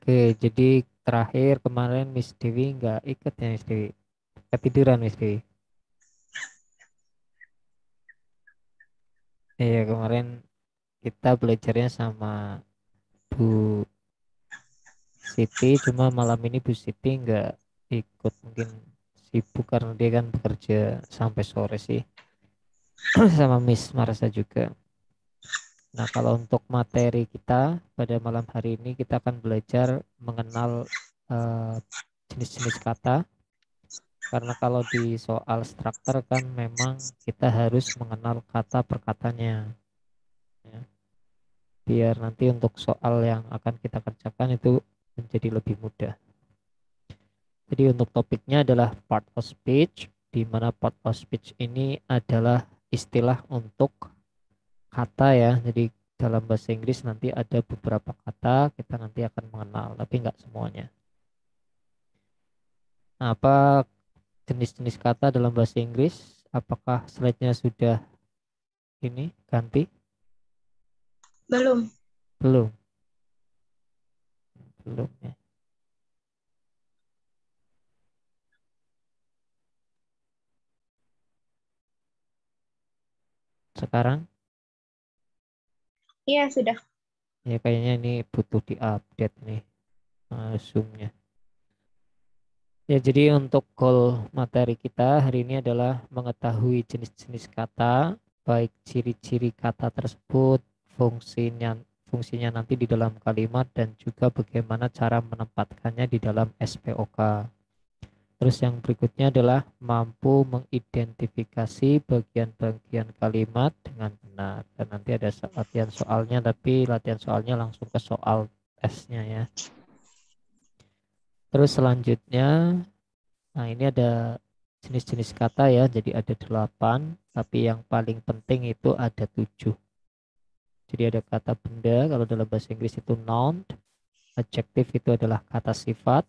Oke, jadi terakhir kemarin Miss Dewi nggak ikut ya Miss Dewi. Ketiduran Miss Dewi. Iya kemarin kita belajarnya sama Bu Siti, cuma malam ini Bu Siti nggak ikut, mungkin sibuk karena dia kan bekerja sampai sore sih. Sama Miss Marasa juga. Nah, kalau untuk materi kita pada malam hari ini kita akan belajar mengenal eh, jenis-jenis kata. Karena kalau di soal struktur kan memang kita harus mengenal kata per katanya, ya. Biar nanti untuk soal yang akan kita kerjakan itu menjadi lebih mudah. Jadi untuk topiknya adalah part of speech, di mana part of speech ini adalah istilah untuk kata ya. Jadi dalam bahasa Inggris nanti ada beberapa kata kita nanti akan mengenal, tapi nggak semuanya. Nah, apa jenis-jenis kata dalam bahasa Inggris? Apakah slide-nya sudah ini ganti? Belum. Belum, belum ya. Sekarang Iya, sudah. ya kayaknya ini butuh diupdate nih, Zoom-nya. Ya, jadi untuk goal materi kita hari ini adalah mengetahui jenis-jenis kata, baik ciri-ciri kata tersebut, fungsinya fungsinya nanti di dalam kalimat dan juga bagaimana cara menempatkannya di dalam SPOK. Terus yang berikutnya adalah mampu mengidentifikasi bagian-bagian kalimat dengan benar. Dan nanti ada latihan soalnya, tapi latihan soalnya langsung ke soal tesnya ya. Terus selanjutnya, nah ini ada jenis-jenis kata ya, jadi ada 8, tapi yang paling penting itu ada 7. Jadi ada kata benda, kalau dalam bahasa Inggris itu noun, adjective itu adalah kata sifat,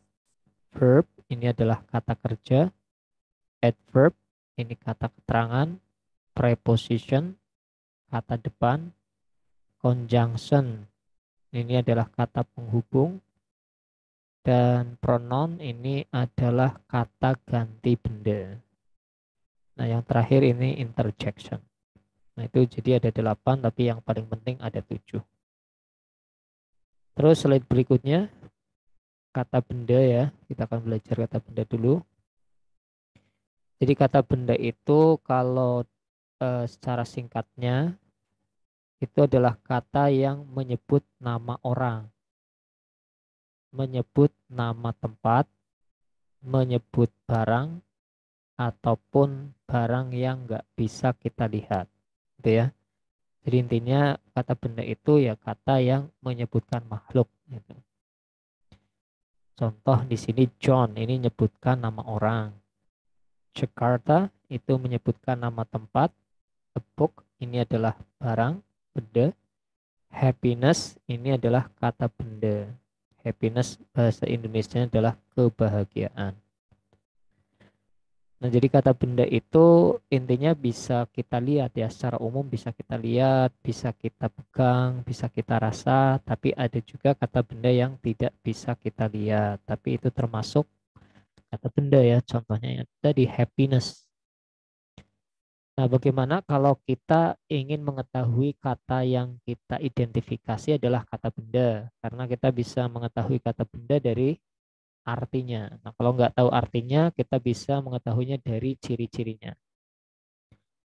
verb ini adalah kata kerja, adverb ini kata keterangan, preposition kata depan, conjunction ini adalah kata penghubung, dan pronoun ini adalah kata ganti benda. Nah, yang terakhir ini interjection. Nah, itu jadi ada 8, tapi yang paling penting ada 7. Terus slide berikutnya, kata benda ya. Kita akan belajar kata benda dulu. Jadi kata benda itu kalau secara singkatnya, itu adalah kata yang menyebut nama orang, menyebut nama tempat, menyebut barang, ataupun barang yang nggak bisa kita lihat. Gitu ya. Jadi intinya kata benda itu ya kata yang menyebutkan makhluk. Gitu. Contoh di sini John ini menyebutkan nama orang. Jakarta itu menyebutkan nama tempat. A book ini adalah barang, benda. Happiness ini adalah kata benda. Happiness bahasa Indonesia adalah kebahagiaan. Nah, jadi kata benda itu intinya bisa kita lihat ya, secara umum bisa kita lihat, bisa kita pegang, bisa kita rasa, tapi ada juga kata benda yang tidak bisa kita lihat, tapi itu termasuk kata benda ya, contohnya yang tadi happiness. Nah, bagaimana kalau kita ingin mengetahui kata yang kita identifikasi adalah kata benda? Karena kita bisa mengetahui kata benda dari artinya. Nah, kalau nggak tahu artinya, kita bisa mengetahuinya dari ciri-cirinya.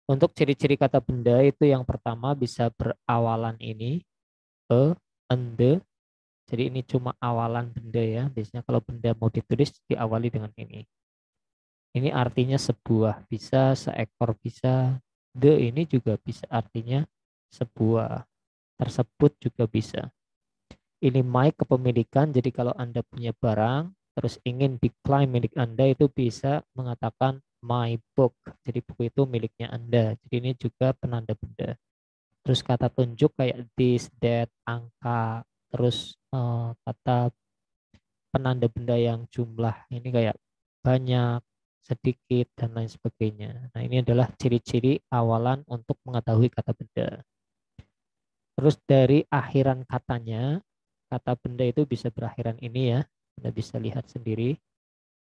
Untuk ciri-ciri kata benda itu yang pertama bisa berawalan ini, e, ende. Jadi ini cuma awalan benda ya. Biasanya kalau benda mau ditulis diawali dengan ini. Ini artinya sebuah, bisa seekor, bisa. The ini juga bisa artinya sebuah, tersebut juga bisa. Ini my kepemilikan, jadi kalau Anda punya barang, terus ingin diklaim milik Anda itu bisa mengatakan my book. Jadi buku itu miliknya Anda. Jadi ini juga penanda benda. Terus kata tunjuk kayak this, that, angka. Terus kata penanda benda yang jumlah ini kayak banyak, sedikit, dan lain sebagainya. Nah, ini adalah ciri-ciri awalan untuk mengetahui kata benda. Terus dari akhiran katanya, kata benda itu bisa berakhiran ini ya. Anda bisa lihat sendiri.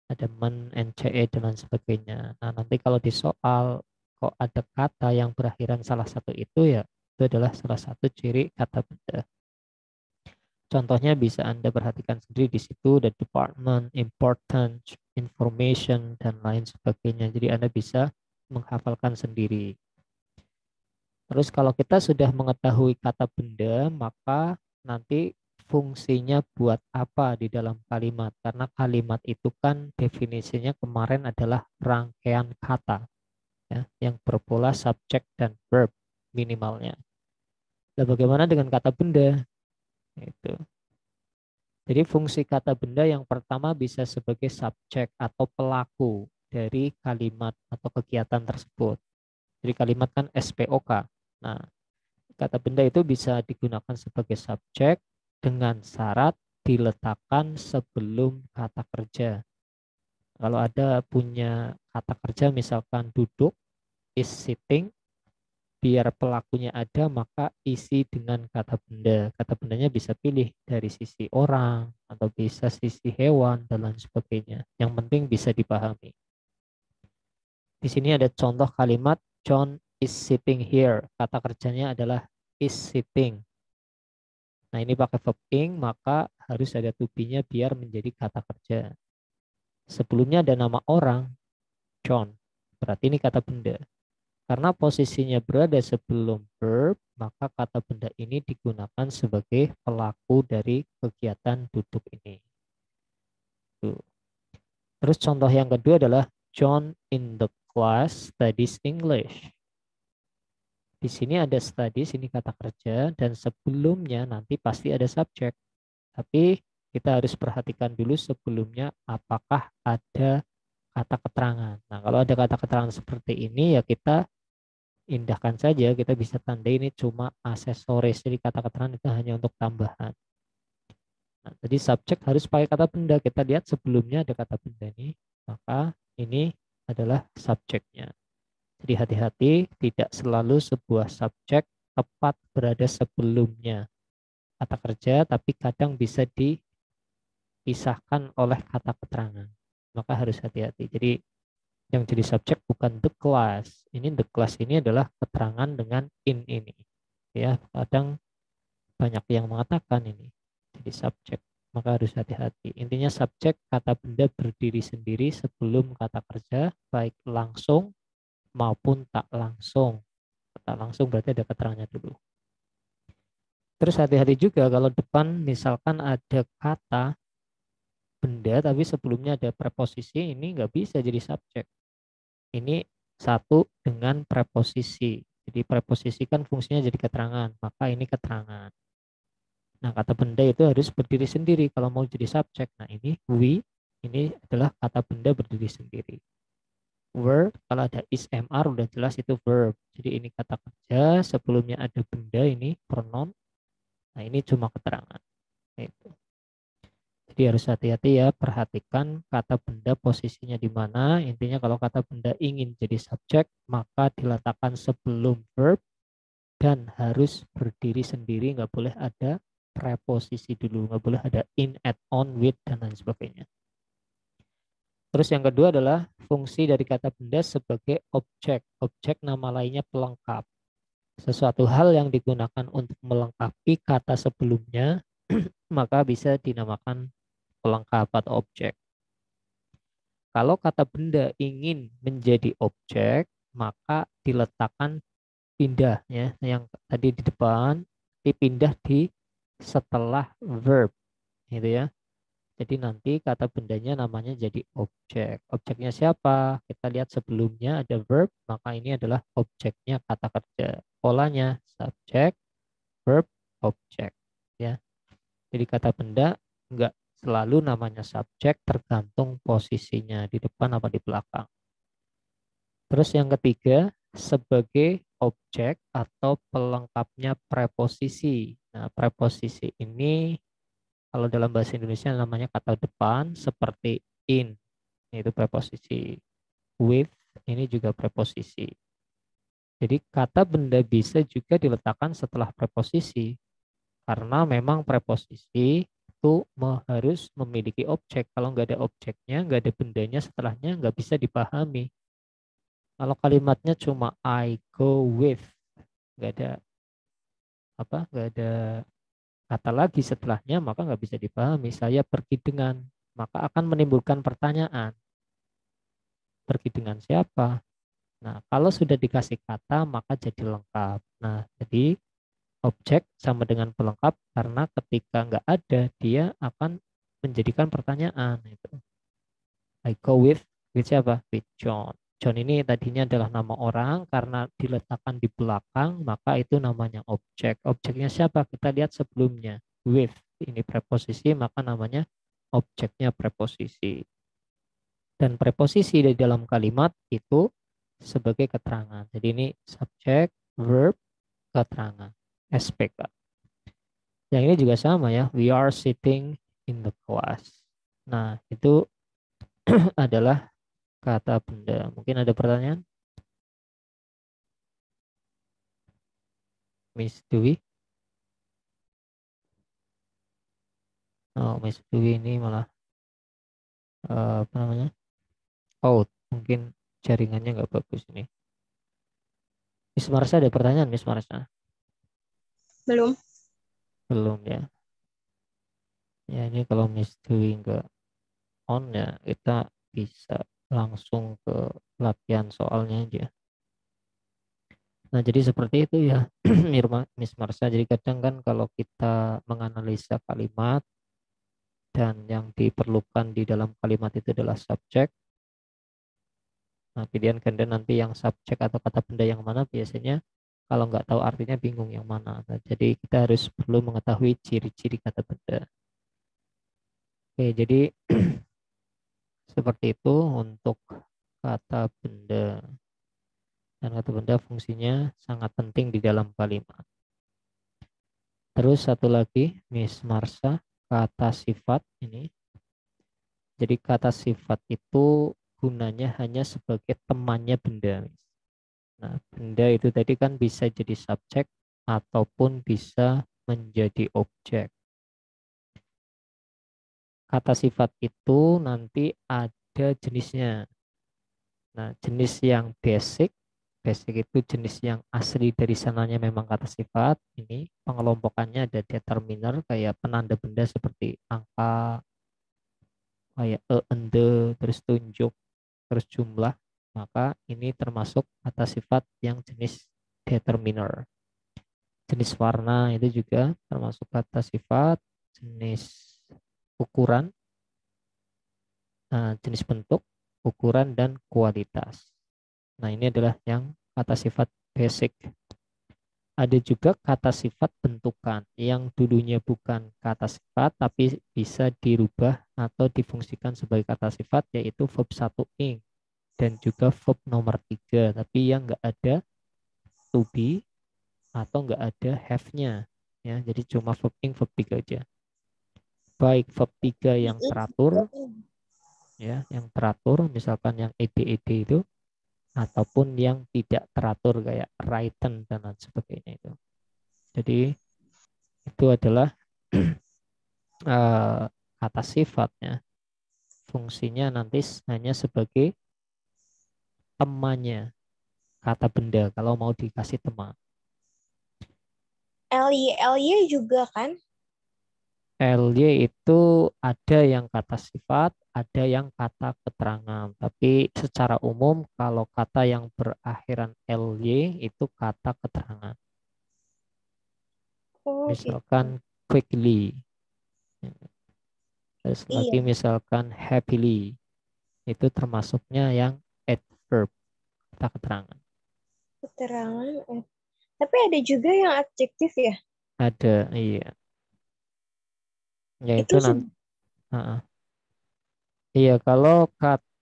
Ada men, nce, dan lain sebagainya. Nah, nanti kalau di soal kok ada kata yang berakhiran salah satu itu ya, itu adalah salah satu ciri kata benda. Contohnya bisa Anda perhatikan sendiri di situ, the department, important, information, dan lain sebagainya. Jadi Anda bisa menghafalkan sendiri. Terus kalau kita sudah mengetahui kata benda, maka nanti fungsinya buat apa di dalam kalimat. Karena kalimat itu kan definisinya kemarin adalah rangkaian kata ya, yang berpola subjek dan verb minimalnya. Nah, bagaimana dengan kata benda? Itu. Jadi fungsi kata benda yang pertama bisa sebagai subjek atau pelaku dari kalimat atau kegiatan tersebut. Jadi kalimat kan SPOK. Nah, kata benda itu bisa digunakan sebagai subjek dengan syarat diletakkan sebelum kata kerja. Kalau ada punya kata kerja misalkan duduk, is sitting, biar pelakunya ada maka isi dengan kata benda. Kata bendanya bisa pilih dari sisi orang atau bisa sisi hewan dan lain sebagainya. Yang penting bisa dipahami. Di sini ada contoh kalimat John is sitting here. Kata kerjanya adalah is sitting. Nah, ini pakai verb ing, maka harus ada to be-nya biar menjadi kata kerja. Sebelumnya ada nama orang, John. Berarti ini kata benda. Karena posisinya berada sebelum verb, maka kata benda ini digunakan sebagai pelaku dari kegiatan duduk ini. Tuh. Terus contoh yang kedua adalah John in the class studies English. Di sini ada studies, ini kata kerja, dan sebelumnya nanti pasti ada subjek. Tapi kita harus perhatikan dulu sebelumnya apakah ada kata keterangan. Nah, kalau ada kata keterangan seperti ini ya kita indahkan saja, kita bisa tandai ini cuma aksesoris. Jadi kata keterangan itu hanya untuk tambahan. Nah, jadi subjek harus pakai kata benda. Kita lihat sebelumnya ada kata benda ini, maka ini adalah subjeknya. Jadi hati-hati, tidak selalu sebuah subjek tepat berada sebelumnya kata kerja, tapi kadang bisa dipisahkan oleh kata keterangan. Maka harus hati-hati. Jadi yang jadi subjek bukan the class. Ini the class ini adalah keterangan dengan in ini. Ya, kadang banyak yang mengatakan ini jadi subjek. Maka harus hati-hati. Intinya subjek kata benda berdiri sendiri sebelum kata kerja, baik langsung maupun tak langsung. Tak langsung berarti ada keterangannya dulu. Terus hati-hati juga kalau depan misalkan ada kata benda tapi sebelumnya ada preposisi, ini nggak bisa jadi subjek. Ini satu dengan preposisi. Jadi preposisi kan fungsinya jadi keterangan, maka ini keterangan. Nah, kata benda itu harus berdiri sendiri kalau mau jadi subjek. Nah, ini we, ini adalah kata benda berdiri sendiri. Were, kalau ada is, mr, udah jelas itu verb. Jadi ini kata kerja, sebelumnya ada benda, ini pronoun. Nah, ini cuma keterangan. Itu. Jadi harus hati-hati ya, perhatikan kata benda posisinya di mana. Intinya kalau kata benda ingin jadi subjek, maka diletakkan sebelum verb dan harus berdiri sendiri, nggak boleh ada preposisi dulu, nggak boleh ada in, add, on, with, dan lain sebagainya. Terus yang kedua adalah fungsi dari kata benda sebagai objek. Objek nama lainnya pelengkap. Sesuatu hal yang digunakan untuk melengkapi kata sebelumnya, maka bisa dinamakan pelengkap atau objek. Kalau kata benda ingin menjadi objek, maka diletakkan pindah ya, yang tadi di depan dipindah di setelah verb gitu ya. Jadi nanti kata bendanya namanya jadi objek. Objeknya siapa? Kita lihat sebelumnya ada verb, maka ini adalah objeknya kata kerja. Polanya subjek, verb, objek ya. Jadi kata benda enggak selalu namanya subjek, tergantung posisinya di depan apa di belakang. Terus yang ketiga, sebagai objek atau pelengkapnya preposisi. Nah, preposisi ini kalau dalam bahasa Indonesia namanya kata depan, seperti in, itu preposisi. With, ini juga preposisi. Jadi kata benda bisa juga diletakkan setelah preposisi. Karena memang preposisi itu harus memiliki objek. Kalau nggak ada objeknya, nggak ada bendanya setelahnya, nggak bisa dipahami. Kalau kalimatnya cuma I go with, nggak ada nggak ada kata lagi setelahnya, maka nggak bisa dipahami. Saya pergi dengan, maka akan menimbulkan pertanyaan. Pergi dengan siapa? Nah, kalau sudah dikasih kata, maka jadi lengkap. Nah, jadi objek sama dengan pelengkap karena ketika nggak ada, dia akan menjadikan pertanyaan. Itu. I go with siapa? With John. John ini tadinya adalah nama orang, karena diletakkan di belakang, maka itu namanya objek. Objeknya siapa? Kita lihat sebelumnya. With, ini preposisi, maka namanya objeknya preposisi. Dan preposisi di dalam kalimat itu sebagai keterangan. Jadi ini subjek, verb, keterangan. SPK. Yang ini juga sama ya. We are sitting in the class. Nah, itu adalah kata benda. Mungkin ada pertanyaan? Miss Dwi? Oh, Miss Dwi ini malah apa namanya? Oh, mungkin jaringannya nggak bagus ini. Miss Marsha ada pertanyaan, Miss Marsha? Belum. Belum ya. Ya ini kalau Miss Dwi nggak on ya, kita bisa langsung ke latihan soalnya aja. Nah, jadi seperti itu ya, Miss Marsha. Jadi kadang kan kalau kita menganalisa kalimat dan yang diperlukan di dalam kalimat itu adalah subjek. Nah, pilihan ganda nanti yang subjek atau kata benda yang mana biasanya kalau nggak tahu artinya bingung yang mana. Nah, jadi kita harus perlu mengetahui ciri-ciri kata benda. Oke, jadi seperti itu untuk kata benda. Dan kata benda fungsinya sangat penting di dalam kalimat. Terus satu lagi, Miss Marsha, kata sifat ini. Jadi kata sifat itu gunanya hanya sebagai temannya benda. Nah, benda itu tadi kan bisa jadi subjek ataupun bisa menjadi objek. Kata sifat itu nanti ada jenisnya. Nah, jenis yang basic, basic itu jenis yang asli dari sananya memang kata sifat. Ini pengelompokannya ada determiner kayak penanda benda seperti angka, kayak ende, terus tunjuk, terus jumlah. Maka ini termasuk kata sifat yang jenis determiner. Jenis warna itu juga termasuk kata sifat, jenis ukuran, jenis bentuk, ukuran, dan kualitas. Nah, ini adalah yang kata sifat basic. Ada juga kata sifat bentukan yang dulunya bukan kata sifat tapi bisa dirubah atau difungsikan sebagai kata sifat, yaitu verb 1 ing dan juga verb nomor 3 tapi yang enggak ada to be atau enggak ada have-nya ya. Jadi cuma verb ing verb 3 aja. Baik verb 3 yang teratur ya, yang teratur misalkan yang ed itu, ataupun yang tidak teratur kayak written dan lain sebagainya itu. Jadi itu adalah kata sifatnya. Fungsinya nanti hanya sebagai temannya kata benda kalau mau dikasih teman. LY juga kan? LY itu ada yang kata sifat, ada yang kata keterangan. Tapi secara umum kalau kata yang berakhiran LY itu kata keterangan. Oh gitu. Misalkan quickly. Terus lagi Iya, misalkan happily. Itu termasuknya yang adverb, kata keterangan. keterangan. Tapi ada juga yang adjektif ya. Ada, iya. Itu Yaitu nanti, iya kalau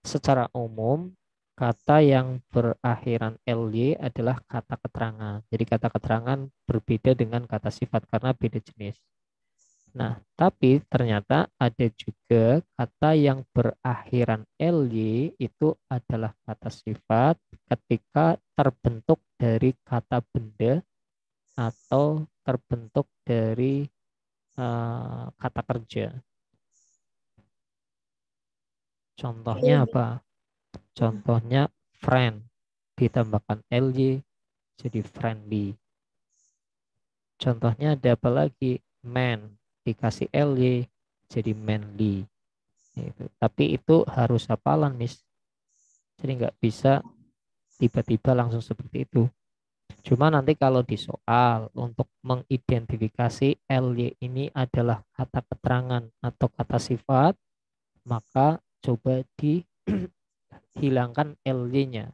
secara umum kata yang berakhiran ly adalah kata keterangan. Jadi kata keterangan berbeda dengan kata sifat karena beda jenis. Nah, tapi ternyata ada juga kata yang berakhiran ly itu adalah kata sifat ketika terbentuk dari kata benda atau terbentuk dari kata kerja. Contohnya Iya. apa? Contohnya friend ditambahkan ly jadi friendly. Contohnya ada apa lagi? Man dikasih ly jadi manly. Gitu. Tapi itu harus hafalan, Miss. Jadi nggak bisa tiba-tiba langsung seperti itu. Cuma nanti kalau di soal untuk mengidentifikasi ly ini adalah kata keterangan atau kata sifat, maka coba dihilangkan ly-nya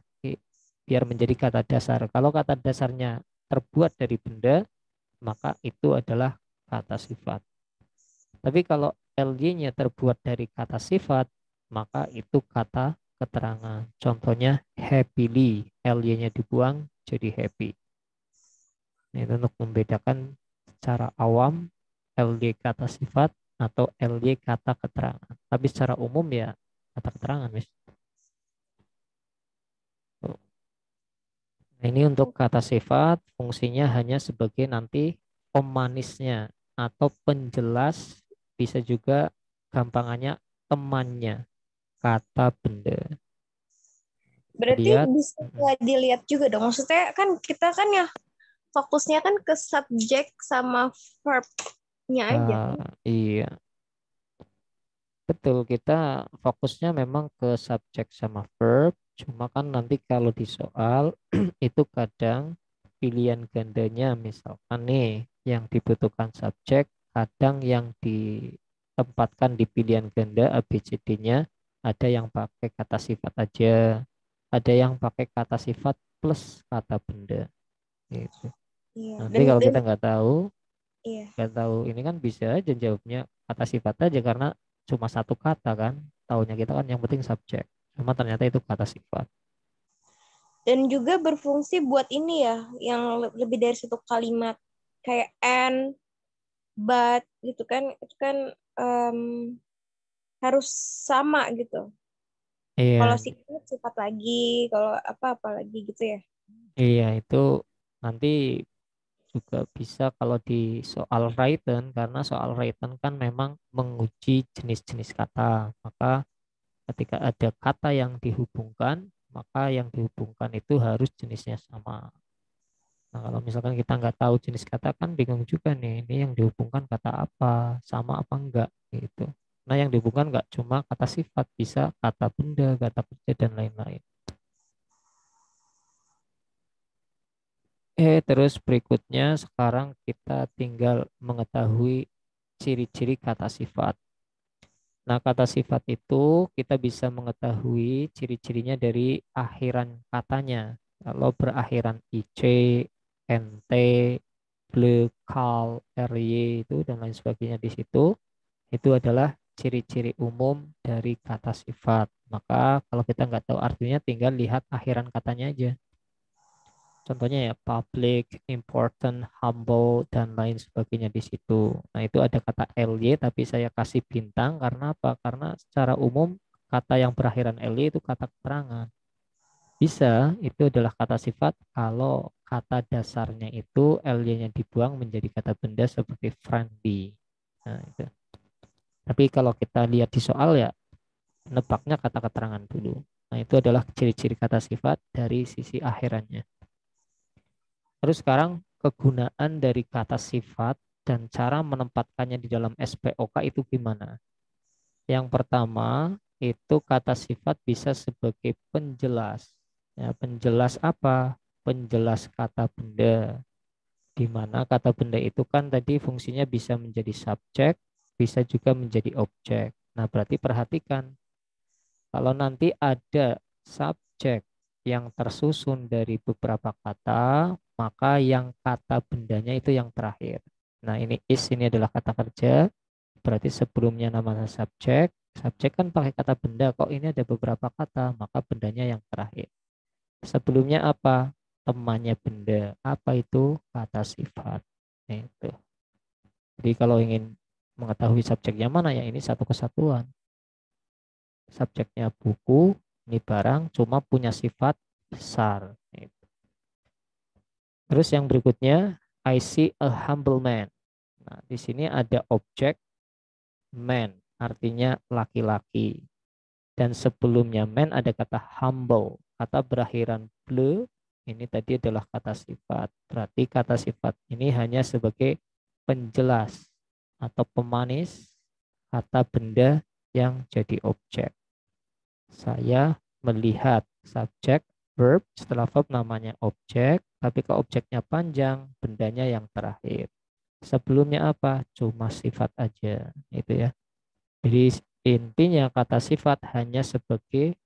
biar menjadi kata dasar. Kalau kata dasarnya terbuat dari benda, maka itu adalah kata sifat. Tapi kalau ly-nya terbuat dari kata sifat, maka itu kata keterangan. Contohnya happily, ly-nya dibuang jadi happy. Itu untuk membedakan secara awam ly kata sifat atau ly kata keterangan. Tapi secara umum ya kata keterangan, Miss. Nah, ini untuk kata sifat fungsinya hanya sebagai nanti pemanisnya atau penjelas, bisa juga gampangannya temannya kata benda. Berarti Lihat, bisa dilihat juga dong. Maksudnya kan kita kan ya fokusnya kan ke subjek sama verb-nya aja kan. iya betul, kita fokusnya memang ke subjek sama verb. Cuma kan nanti kalau di soal itu kadang pilihan gandanya, misalkan nih yang dibutuhkan subjek, kadang yang ditempatkan di pilihan ganda ABCD-nya ada yang pakai kata sifat aja, ada yang pakai kata sifat plus kata benda gitu. Iya. Nanti Dan kalau dan kita iya. nggak tahu ini kan bisa aja jawabnya kata sifat aja karena cuma satu kata kan, taunya kita kan yang penting subjek, cuma ternyata itu kata sifat. Dan juga berfungsi buat ini ya, yang lebih dari satu kalimat kayak and, but gitu kan, itu kan em, harus sama gitu. Kalau Iya, sifat sifat lagi, kalau apa lagi gitu ya. iya itu nanti juga bisa kalau di soal written, karena soal written kan memang menguji jenis-jenis kata. Maka ketika ada kata yang dihubungkan, maka yang dihubungkan itu harus jenisnya sama. Nah, kalau misalkan kita nggak tahu jenis kata kan bingung juga nih, ini yang dihubungkan kata apa, sama apa enggak gitu. Nah, yang dihubungkan nggak cuma kata sifat, bisa kata benda, kata kerja, dan lain-lain. Terus berikutnya sekarang kita tinggal mengetahui ciri-ciri kata sifat. Nah, kata sifat itu kita bisa mengetahui ciri-cirinya dari akhiran katanya. Kalau berakhiran ic, nt, ble, kal, ry itu dan lain sebagainya di situ, itu adalah ciri-ciri umum dari kata sifat. Maka kalau kita nggak tahu artinya, tinggal lihat akhiran katanya aja. Contohnya ya public, important, humble, dan lain sebagainya di situ. Nah, itu ada kata ly tapi saya kasih bintang karena apa? Karena secara umum kata yang berakhiran ly itu kata keterangan. Bisa, itu adalah kata sifat kalau kata dasarnya itu ly-nya dibuang menjadi kata benda seperti friendly. Nah, itu. Tapi kalau kita lihat di soal ya, nebaknya kata keterangan dulu. Nah, itu adalah ciri-ciri kata sifat dari sisi akhirannya. Terus sekarang kegunaan dari kata sifat dan cara menempatkannya di dalam SPOK itu gimana? Yang pertama, itu kata sifat bisa sebagai penjelas. Ya, penjelas apa? Penjelas kata benda. Di mana kata benda itu kan tadi fungsinya bisa menjadi subjek, bisa juga menjadi objek. Nah, berarti perhatikan, kalau nanti ada subjek yang tersusun dari beberapa kata, maka yang kata bendanya itu yang terakhir. Nah, ini adalah kata kerja, berarti sebelumnya namanya subjek. Subjek kan pakai kata benda, kok ini ada beberapa kata, maka bendanya yang terakhir. Sebelumnya apa? Temannya benda. Apa itu? Kata sifat. Nah, itu. Jadi kalau ingin mengetahui subjeknya mana ya, ini satu kesatuan. Subjeknya buku, ini barang, cuma punya sifat besar. Terus yang berikutnya, I see a humble man. Nah, di sini ada objek man, artinya laki-laki. Dan sebelumnya man ada kata humble. Kata berakhiran ble, ini tadi adalah kata sifat. Berarti kata sifat ini hanya sebagai penjelas atau pemanis kata benda yang jadi objek. Saya melihat subjek, verb, setelah verb namanya objek, tapi kalau objeknya panjang, bendanya yang terakhir. Sebelumnya apa? Cuma sifat aja, itu ya. Jadi intinya kata sifat hanya sebagai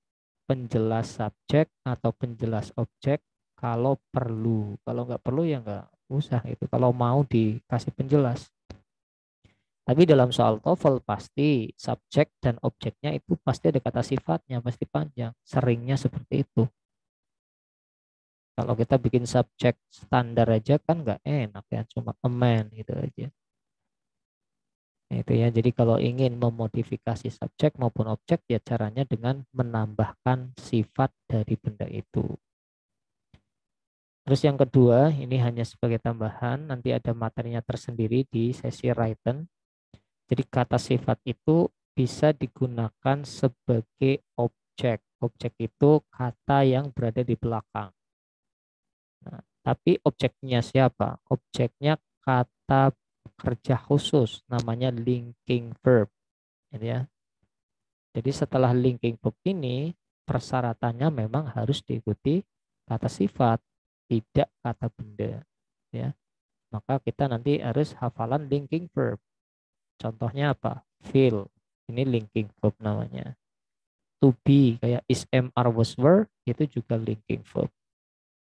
penjelas subjek atau penjelas objek kalau perlu. Kalau nggak perlu ya nggak usah itu. Kalau mau dikasih penjelas. Tapi dalam soal TOEFL pasti subjek dan objeknya itu pasti ada kata sifatnya, pasti panjang. Seringnya seperti itu. Kalau kita bikin subjek standar aja kan nggak enak ya, cuma a man gitu aja. Nah, itu ya. Jadi kalau ingin memodifikasi subjek maupun objek ya caranya dengan menambahkan sifat dari benda itu. Terus yang kedua, ini hanya sebagai tambahan, nanti ada materinya tersendiri di sesi written. Jadi kata sifat itu bisa digunakan sebagai objek. Objek itu kata yang berada di belakang. Nah, tapi objeknya siapa? Objeknya kata kerja khusus, namanya linking verb. Gitu ya. Jadi setelah linking verb ini, persyaratannya memang harus diikuti kata sifat, tidak kata benda. Ya. Maka kita nanti harus hafalan linking verb. Contohnya apa? Feel. Ini linking verb namanya. To be kayak is, am, are, was, were itu juga linking verb.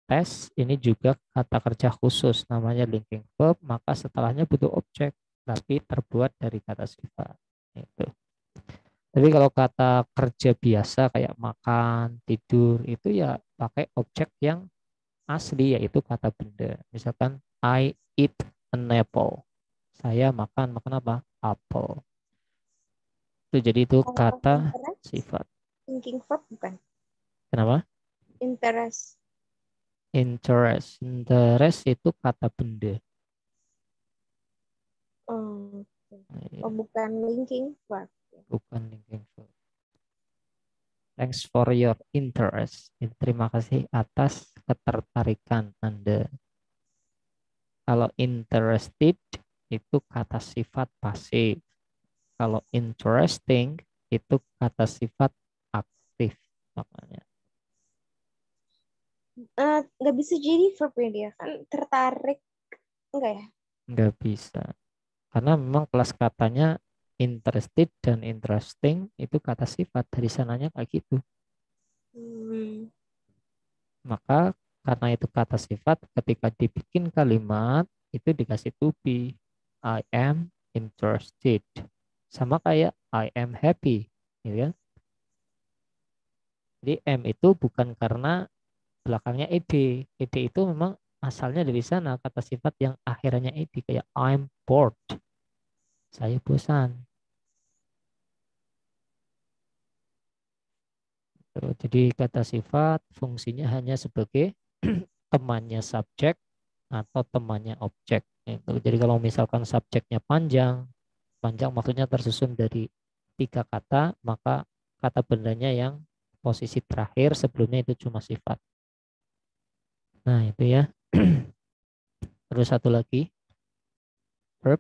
Test ini juga kata kerja khusus namanya linking verb, maka setelahnya butuh objek tapi terbuat dari kata sifat. Itu. Tapi kalau kata kerja biasa kayak makan, tidur itu ya pakai objek yang asli yaitu kata benda. Misalkan I eat an apple. Saya makan apa? Apel. Itu jadi itu Kalau kata interest, sifat. thinking verb bukan? Kenapa? Interest. Interest. Interest itu kata benda. Oh, Iya, oh bukan linking verb. bukan linking verb. Thanks for your interest. Terima kasih atas ketertarikan Anda. Kalau interested itu kata sifat pasif. Kalau interesting itu kata sifat aktif. Makanya Nggak bisa jadi verbnya dia kan tertarik enggak ya? nggak bisa. Karena memang kelas katanya interested dan interesting itu kata sifat dari sananya kayak gitu. Hmm. Maka karena itu kata sifat ketika dibikin kalimat itu dikasih to be. I am interested. Sama kayak I am happy. Gitu kan? Jadi am itu bukan karena belakangnya ed. Ed itu memang asalnya dari sana kata sifat yang akhirnya ed kayak I'm bored. Saya bosan. Tuh, jadi kata sifat fungsinya hanya sebagai temannya subjek atau temannya objek. Gitu. Jadi kalau misalkan subjeknya panjang, panjang maksudnya tersusun dari 3 kata, maka kata bendanya yang posisi terakhir sebelumnya itu cuma sifat. Nah itu ya. Terus satu lagi, verb.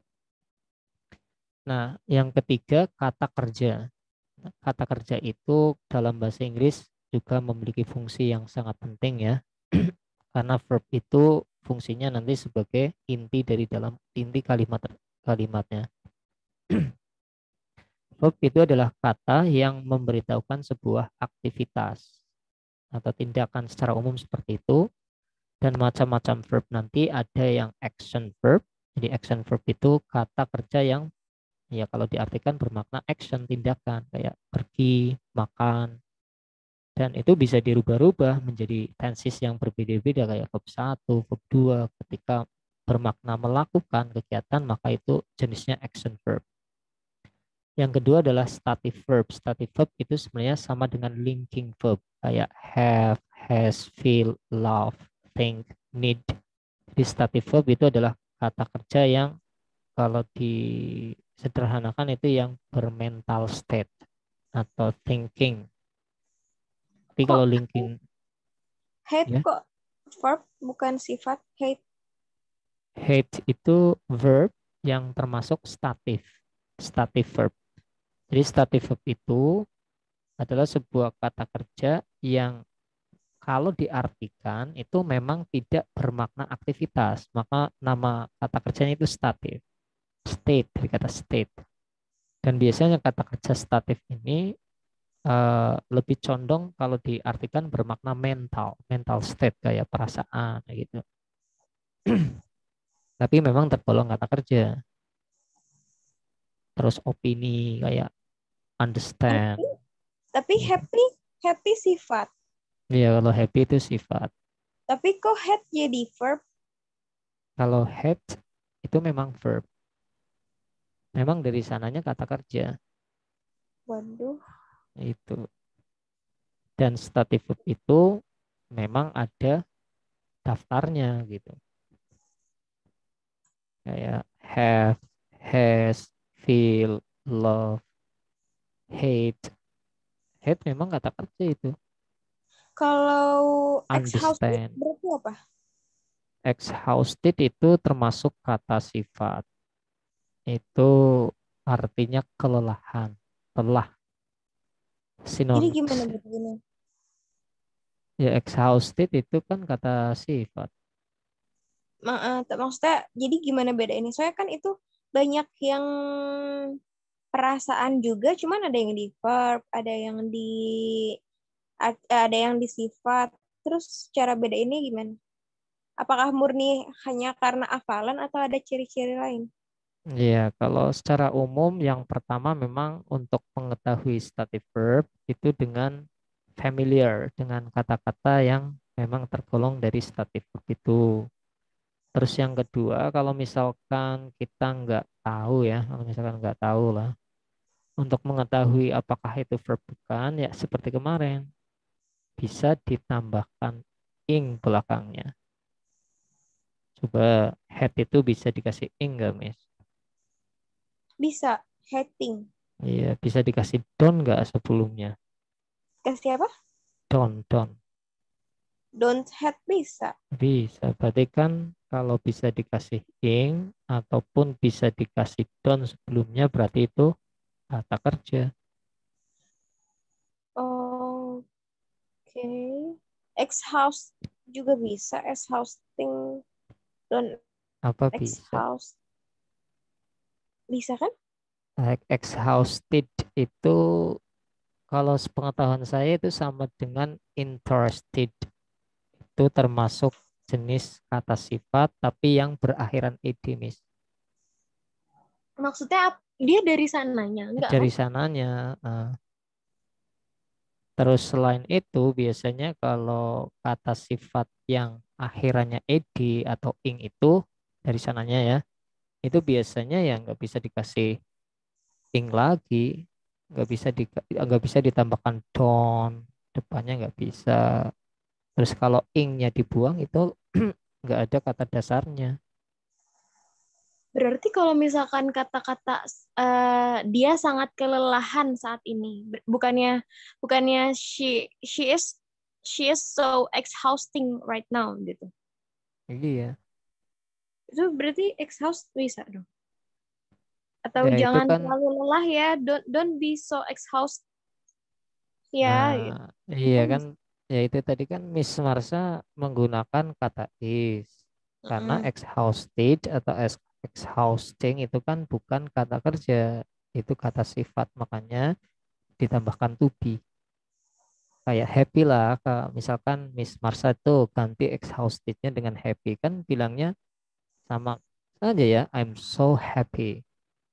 Nah yang ketiga kata kerja. Nah, kata kerja itu dalam bahasa Inggris juga memiliki fungsi yang sangat penting ya. Karena verb itu fungsinya nanti sebagai inti dari dalam inti kalimatnya. Verb itu adalah kata yang memberitahukan sebuah aktivitas atau tindakan secara umum seperti itu. Dan macam-macam verb nanti ada yang action verb. Jadi action verb itu kata kerja yang ya kalau diartikan bermakna action tindakan kayak pergi, makan, dan itu bisa dirubah-rubah menjadi tenses yang berbeda-beda kayak verb 1, verb 2 ketika bermakna melakukan kegiatan maka itu jenisnya action verb. Yang kedua adalah stative verb. Stative verb itu sebenarnya sama dengan linking verb kayak have, has, feel, love, think, need. Di stative verb itu adalah kata kerja yang kalau disederhanakan itu yang bermental state atau thinking. Tapi Kok kalau linking hate ya, kok verb bukan sifat hate? hate itu verb yang termasuk stative verb. Jadi stative verb itu adalah sebuah kata kerja yang kalau diartikan itu memang tidak bermakna aktivitas, maka nama kata kerjanya itu statif. State, dari kata state. Dan biasanya kata kerja statif ini lebih condong kalau diartikan bermakna mental state kayak perasaan gitu. Tapi memang tergolong kata kerja. Terus opini kayak understand. Happy, tapi happy sifat. Ya kalau happy itu sifat. Tapi kok hate jadi verb? Kalau hate itu memang verb. Memang dari sananya kata kerja Waduh. itu. Dan stative verb itu memang ada daftarnya gitu. Kayak have, has, feel, love, hate. Hate memang kata kerja itu. Kalau exhausted Understand. berarti apa? Exhausted itu termasuk kata sifat. Itu artinya kelelahan. Lelah. Jadi gimana Synonyms. begini? Ya exhausted itu kan kata sifat. Maksudnya jadi gimana beda ini? Soalnya kan itu banyak yang perasaan juga, cuman ada yang di verb, ada yang di sifat. Terus cara beda ini gimana? Apakah murni hanya karena hafalan atau ada ciri-ciri lain? Ya, kalau secara umum yang pertama memang untuk mengetahui stative verb itu dengan familiar dengan kata-kata yang memang tergolong dari stative verb itu. Terus yang kedua, kalau misalkan kita nggak tahu ya, kalau misalkan nggak tahu lah, untuk mengetahui apakah itu verb bukan, ya seperti kemarin, bisa ditambahkan ing belakangnya. Coba head itu bisa dikasih ing nggak, Miss? Bisa hating. Iya, bisa dikasih don nggak sebelumnya? Kasih apa? Don. Don't hate bisa. Bisa, berarti kan kalau bisa dikasih ing ataupun bisa dikasih don sebelumnya berarti itu kata kerja. Oke. Ex-house juga bisa. Ex-housing. Don't Apa bisa? ex-house. Bisa kan? Like exhausted itu kalau sepengetahuan saya itu sama dengan interested. Itu termasuk jenis kata sifat tapi yang berakhiran ed, Miss. Maksudnya dia dari sananya, enggak kan? Dari sananya. Terus selain itu biasanya kalau kata sifat yang akhirannya ed atau ing itu dari sananya ya, itu biasanya ya nggak bisa dikasih ing lagi, nggak bisa ditambahkan don, depannya nggak bisa. Terus kalau ingnya dibuang itu nggak ada kata dasarnya. Berarti kalau misalkan kata-kata dia sangat kelelahan saat ini, bukannya bukannya she is so exhausting right now gitu. Iya, Itu berarti exhaust bisa dong. Atau ya itu jangan kan. terlalu lelah ya. Don't be so exhaust Nah, ya. Gitu. iya Kan kan, bisa. ya itu tadi kan Miss Marsha menggunakan kata is. Karena Mm-mm. exhausted atau exhausting itu kan bukan kata kerja, itu kata sifat, makanya ditambahkan to be. Kayak happy lah, misalkan Miss Marsha tuh ganti exhaustednya dengan happy, kan bilangnya sama saja ya, I'm so happy.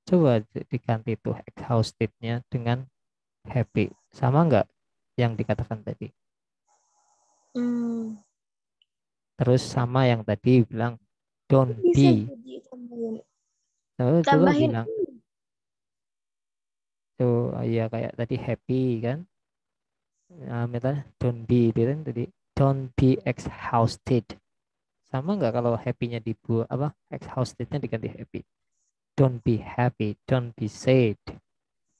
Coba diganti tuh exhaustednya dengan happy. Sama nggak yang dikatakan tadi? Hmm. Terus sama yang tadi bilang don't Bisa be. jadi tambahin. Coba Tambahin bilang tuh ya kayak tadi happy kan. Nah, don't be itu kan tadi don't be exhausted. Sama nggak kalau happy-nya dibuat apa house state-nya diganti happy? Don't be happy, don't be sad.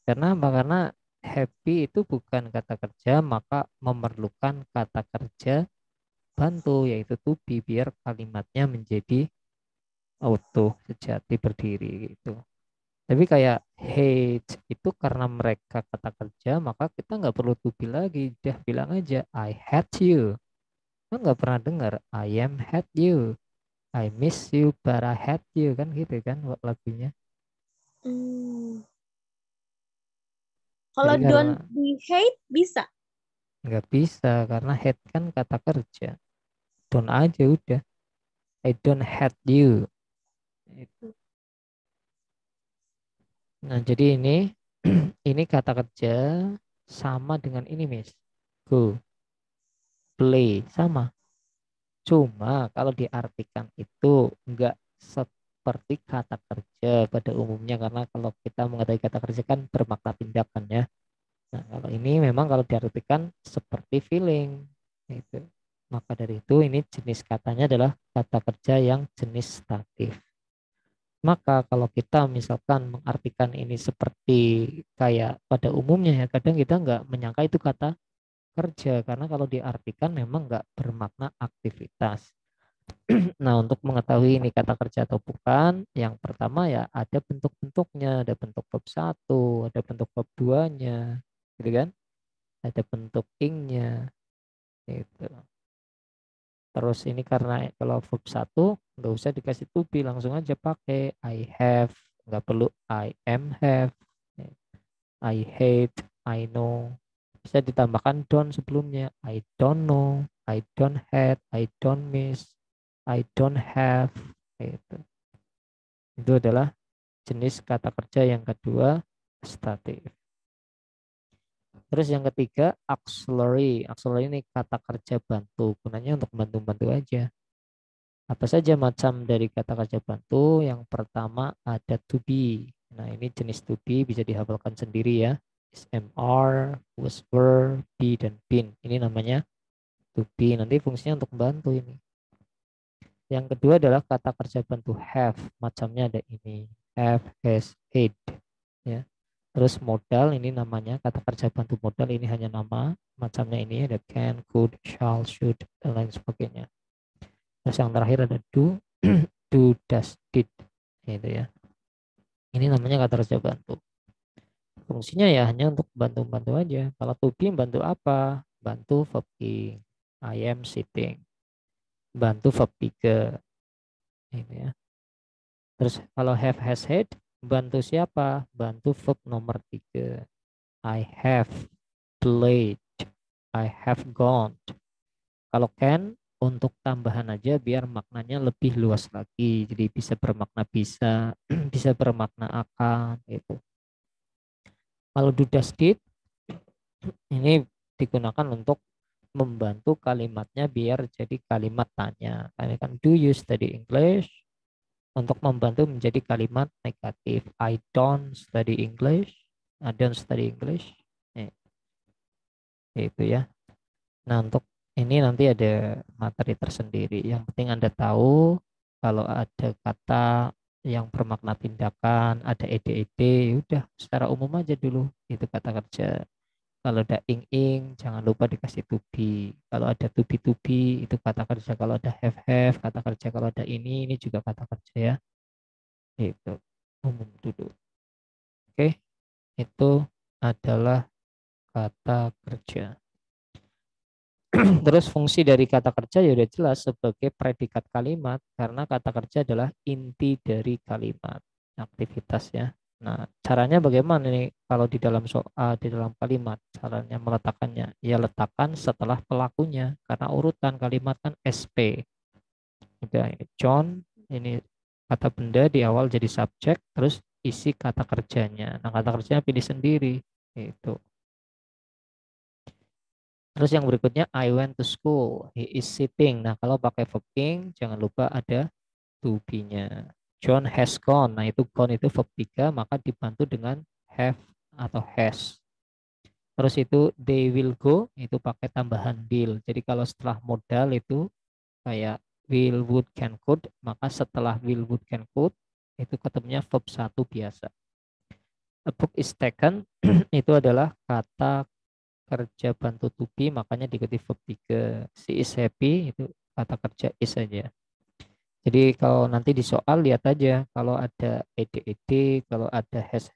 Karena apa? Karena happy itu bukan kata kerja, maka memerlukan kata kerja bantu yaitu to be biar kalimatnya menjadi utuh, sejati, berdiri gitu. Tapi kayak hate itu karena mereka kata kerja, maka kita nggak perlu to be lagi, udah bilang aja I hate you. Lo nggak pernah dengar I am hate you, I miss you but I hate you kan gitu kan lagunya. Hmm. Kalau Jadi karena don't be hate bisa. nggak bisa karena hate kan kata kerja. Don't aja udah. I don't hate you. Itu. Nah, jadi ini ini kata kerja sama dengan ini, Miss. Go, play sama. Cuma kalau diartikan itu enggak seperti kata kerja pada umumnya karena kalau kita mengetahui kata kerja kan bermakna tindakan ya. Nah, kalau ini memang kalau diartikan seperti feeling itu. Maka dari itu ini jenis katanya adalah kata kerja yang jenis statif. Maka kalau kita misalkan mengartikan ini seperti kayak pada umumnya ya, kadang kita nggak menyangka itu kata kerja karena kalau diartikan memang nggak bermakna aktivitas. Nah, untuk mengetahui ini kata kerja atau bukan, yang pertama ya ada bentuk-bentuknya, ada bentuk verb satu, ada bentuk verb 2-nya, gitu kan? Ada bentuk ing-nya, gitu. Terus ini karena kalau verb satu nggak usah dikasih to be, langsung aja pakai I have, nggak perlu I am have, I hate, I know. Bisa ditambahkan don't sebelumnya, I don't know, I don't hate, I don't miss, I don't have, gitu. Itu adalah jenis kata kerja yang kedua, statif. Terus yang ketiga, auxiliary. Auxiliary ini kata kerja bantu. Gunanya untuk bantu-bantu aja. Apa saja macam dari kata kerja bantu? Yang pertama ada to be. Nah, ini jenis to be bisa dihafalkan sendiri ya. Is, MR, was, were, be, dan been. Ini namanya to be. Nanti fungsinya untuk bantu ini. Yang kedua adalah kata kerja bantu have. Macamnya ada ini. Have, has, had. Ya. Terus modal ini namanya kata kerja bantu modal ini hanya nama. Macamnya ini ada can, could, shall, should, dan lain sebagainya. Terus yang terakhir ada do, do, does, did. Gitu ya. Ini namanya kata kerja bantu. Fungsinya ya hanya untuk bantu-bantu aja. Kalau to be bantu apa? Bantu verb ing. I am sitting. Bantu verb 3. Ini ya. Terus kalau have, has, had, bantu siapa? Bantu verb nomor 3. I have played. I have gone. Kalau can untuk tambahan aja biar maknanya lebih luas lagi. Jadi bisa bermakna bisa, bisa bermakna akan gitu. Kalau do, does, did ini digunakan untuk membantu kalimatnya biar jadi kalimat tanya. Karena kan do you study English untuk membantu menjadi kalimat negatif. I don't study English. I don't study English. Eh, itu ya. Nah, untuk ini nanti ada materi tersendiri. Yang penting Anda tahu kalau ada kata yang bermakna tindakan, ada ed-ed, udah secara umum aja dulu itu kata kerja. Kalau ada ing-ing, jangan lupa dikasih to be. Kalau ada to be itu kata kerja. Kalau ada have kata kerja. Kalau ada ini juga kata kerja ya. Itu umum dulu. Oke, itu adalah kata kerja. Terus fungsi dari kata kerja ya udah jelas sebagai predikat kalimat karena kata kerja adalah inti dari kalimat aktivitas ya. Nah, caranya bagaimana nih kalau di dalam soal di dalam kalimat caranya meletakkannya? Ya letakkan setelah pelakunya karena urutan kalimat kan SP. Udah ini John, ini kata benda di awal jadi subjek terus isi kata kerjanya. Nah, kata kerjanya pilih sendiri itu. Terus yang berikutnya I went to school. He is sitting. Nah, kalau pakai verb ing jangan lupa ada to be-nya. John has gone. Nah, itu gone itu verb 3 maka dibantu dengan have atau has. Terus itu they will go itu pakai tambahan will. Jadi kalau setelah modal itu kayak will, would, can, could, maka setelah will, would, can, could itu ketemunya verb satu biasa. A book is taken itu adalah kata kerja bantu to be, makanya diikuti verb 3. She is happy itu kata kerja is saja. Jadi kalau nanti di soal lihat aja kalau ada ed, kalau ada has,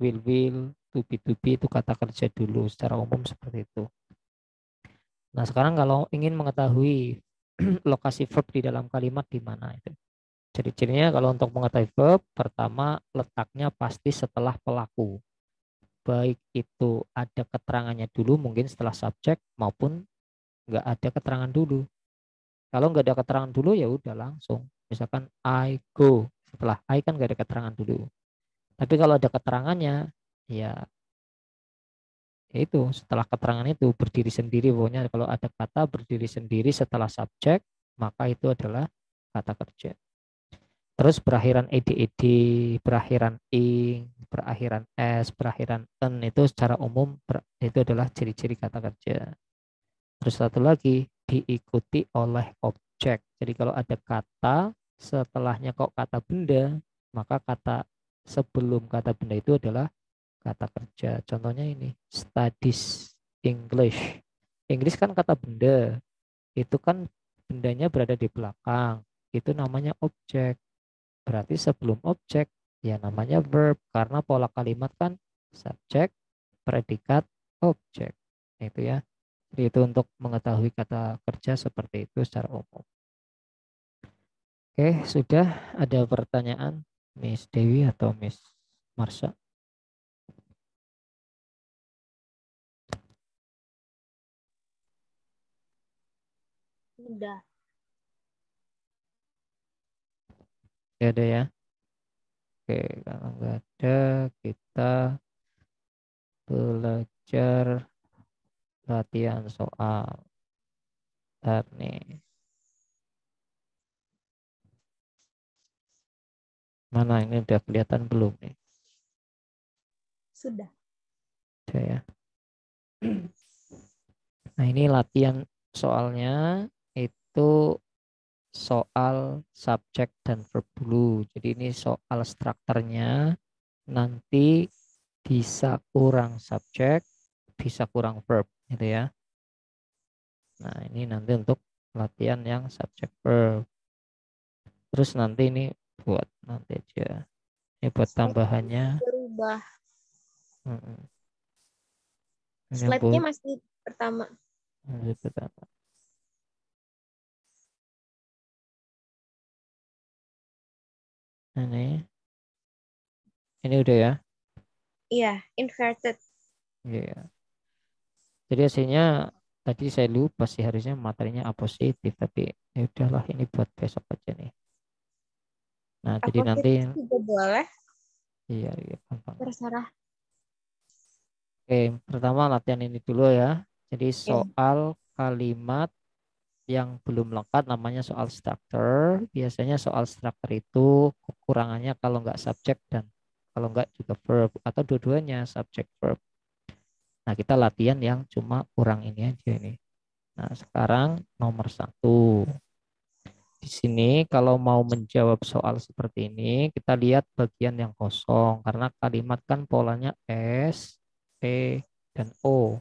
will, to be itu kata kerja dulu secara umum seperti itu. Nah, sekarang kalau ingin mengetahui lokasi verb di dalam kalimat di mana itu. Ciri-cirinya kalau untuk mengetahui verb, pertama letaknya pasti setelah pelaku. Baik itu ada keterangannya dulu mungkin setelah subjek maupun nggak ada keterangan dulu. Kalau nggak ada keterangan dulu ya udah langsung. Misalkan I go. Setelah I kan nggak ada keterangan dulu. Tapi kalau ada keterangannya ya itu setelah keterangan itu berdiri sendiri. Pokoknya kalau ada kata berdiri sendiri setelah subjek maka itu adalah kata kerja. Terus berakhiran ed, berakhiran ing, berakhiran s, berakhiran en itu secara umum itu adalah ciri-ciri kata kerja. Terus satu lagi diikuti oleh objek. Jadi kalau ada kata setelahnya kok kata benda, maka kata sebelum kata benda itu adalah kata kerja. Contohnya ini studies English. Inggris kan kata benda. Itu kan bendanya berada di belakang. Itu namanya objek. Berarti sebelum objek ya namanya verb karena pola kalimat kan subjek, predikat, objek. Itu ya. Jadi itu untuk mengetahui kata kerja seperti itu secara umum. Oke, sudah ada pertanyaan Miss Dewi atau Miss Marsha? Udah. Tidak ada ya. Oke, kalau nggak ada kita belajar latihan soal. Bentar nih. Mana ini udah kelihatan belum nih? Sudah. Sudah ya. Nah, ini latihan soalnya itu soal subjek dan verb dulu. Jadi ini soal strukturnya nanti bisa kurang subjek, bisa kurang verb gitu ya. Nah, ini nanti untuk latihan yang subjek verb. Terus nanti ini buat nanti aja. Ini buat tambahannya. Berubah. Mm-mm. Ini Slide-nya buat masih pertama. pertama. Ini udah ya. Iya, inverted. Iya. Jadi hasilnya tadi saya lupa sih harusnya materinya A positif tapi ya udahlah ini buat besok aja nih. Nah, jadi nanti Apositif juga boleh. iya iya gampang. Terserah. Oke, pertama latihan ini dulu ya. Jadi Ya. soal kalimat yang belum lengkap namanya soal struktur. Biasanya soal struktur itu kekurangannya kalau nggak subjek dan kalau nggak juga verb atau dua-duanya subjek verb. Nah, kita latihan yang cuma kurang ini aja ini. Nah, sekarang nomor satu. Di sini kalau mau menjawab soal seperti ini, kita lihat bagian yang kosong karena kalimat kan polanya S, P, dan O.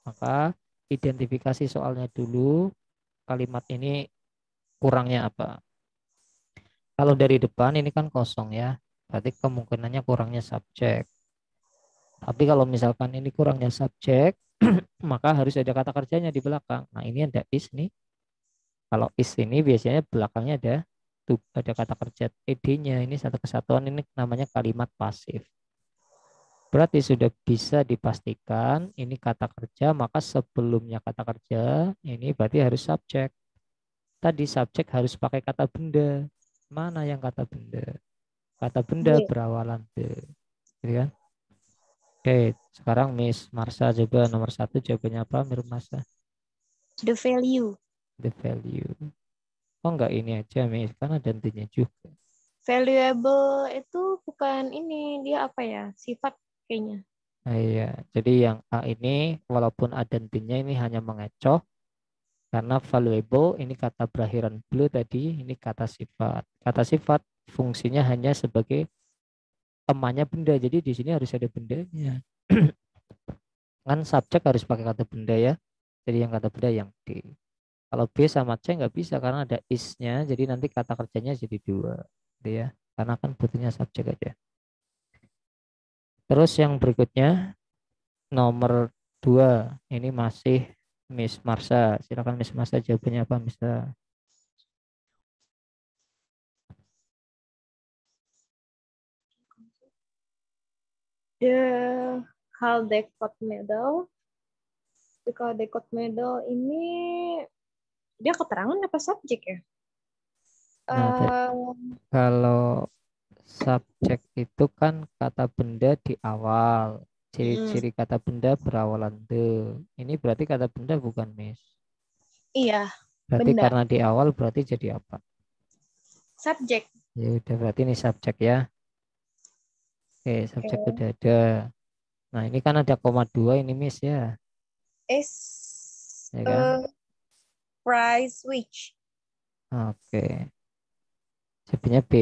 Maka identifikasi soalnya dulu, kalimat ini kurangnya apa. Kalau dari depan ini kan kosong ya, berarti kemungkinannya kurangnya subjek. Tapi kalau misalkan ini kurangnya subjek, maka harus ada kata kerjanya di belakang. Nah, ini ada is nih. Kalau is ini biasanya belakangnya ada kata kerja ed-nya. Ini satu kesatuan ini namanya kalimat pasif. Berarti sudah bisa dipastikan ini kata kerja, maka sebelumnya kata kerja ini berarti harus subjek. Tadi subjek harus pakai kata benda. Mana yang kata benda? Kata benda D. berawalan de. Gitu kan? Oke, sekarang Miss Marsha coba nomor satu jawabannya apa, Miss Marsha? The value. The value. Oh enggak ini aja Miss, karena ada intinya juga. Valuable itu bukan ini. Dia apa ya? Sifat kayaknya. Nah, iya, jadi yang A ini walaupun ada intinya ini hanya mengecoh, Karena valuable ini kata berakhiran blue tadi, ini kata sifat. Kata sifat fungsinya hanya sebagai temannya benda. Jadi di sini harus ada bendanya. Kan subjek harus pakai kata benda ya. Jadi yang kata benda yang D. Kalau B sama C nggak bisa karena ada is-nya. Jadi nanti kata kerjanya jadi dua. Gitu ya. Karena kan butuhnya subjek aja. Terus yang berikutnya nomor 2. Ini masih Miss Marsha. Silakan Miss Marsha jawabannya apa Miss? The Caldecott Medal. The Caldecott Medal ini dia keterangan apa subjek ya? Nah, kalau subjek itu kan kata benda di awal. Mm, Ciri-ciri kata benda berawalan the. Ini berarti kata benda bukan Miss. iya, Berarti benda. karena di awal berarti jadi apa? Subjek. Ya udah berarti ini subjek ya. Oke, subjek Oke. udah ada. Nah, ini kan ada koma dua ini Miss ya. Is Ya kan? a prize which? Oke. Jawabannya B.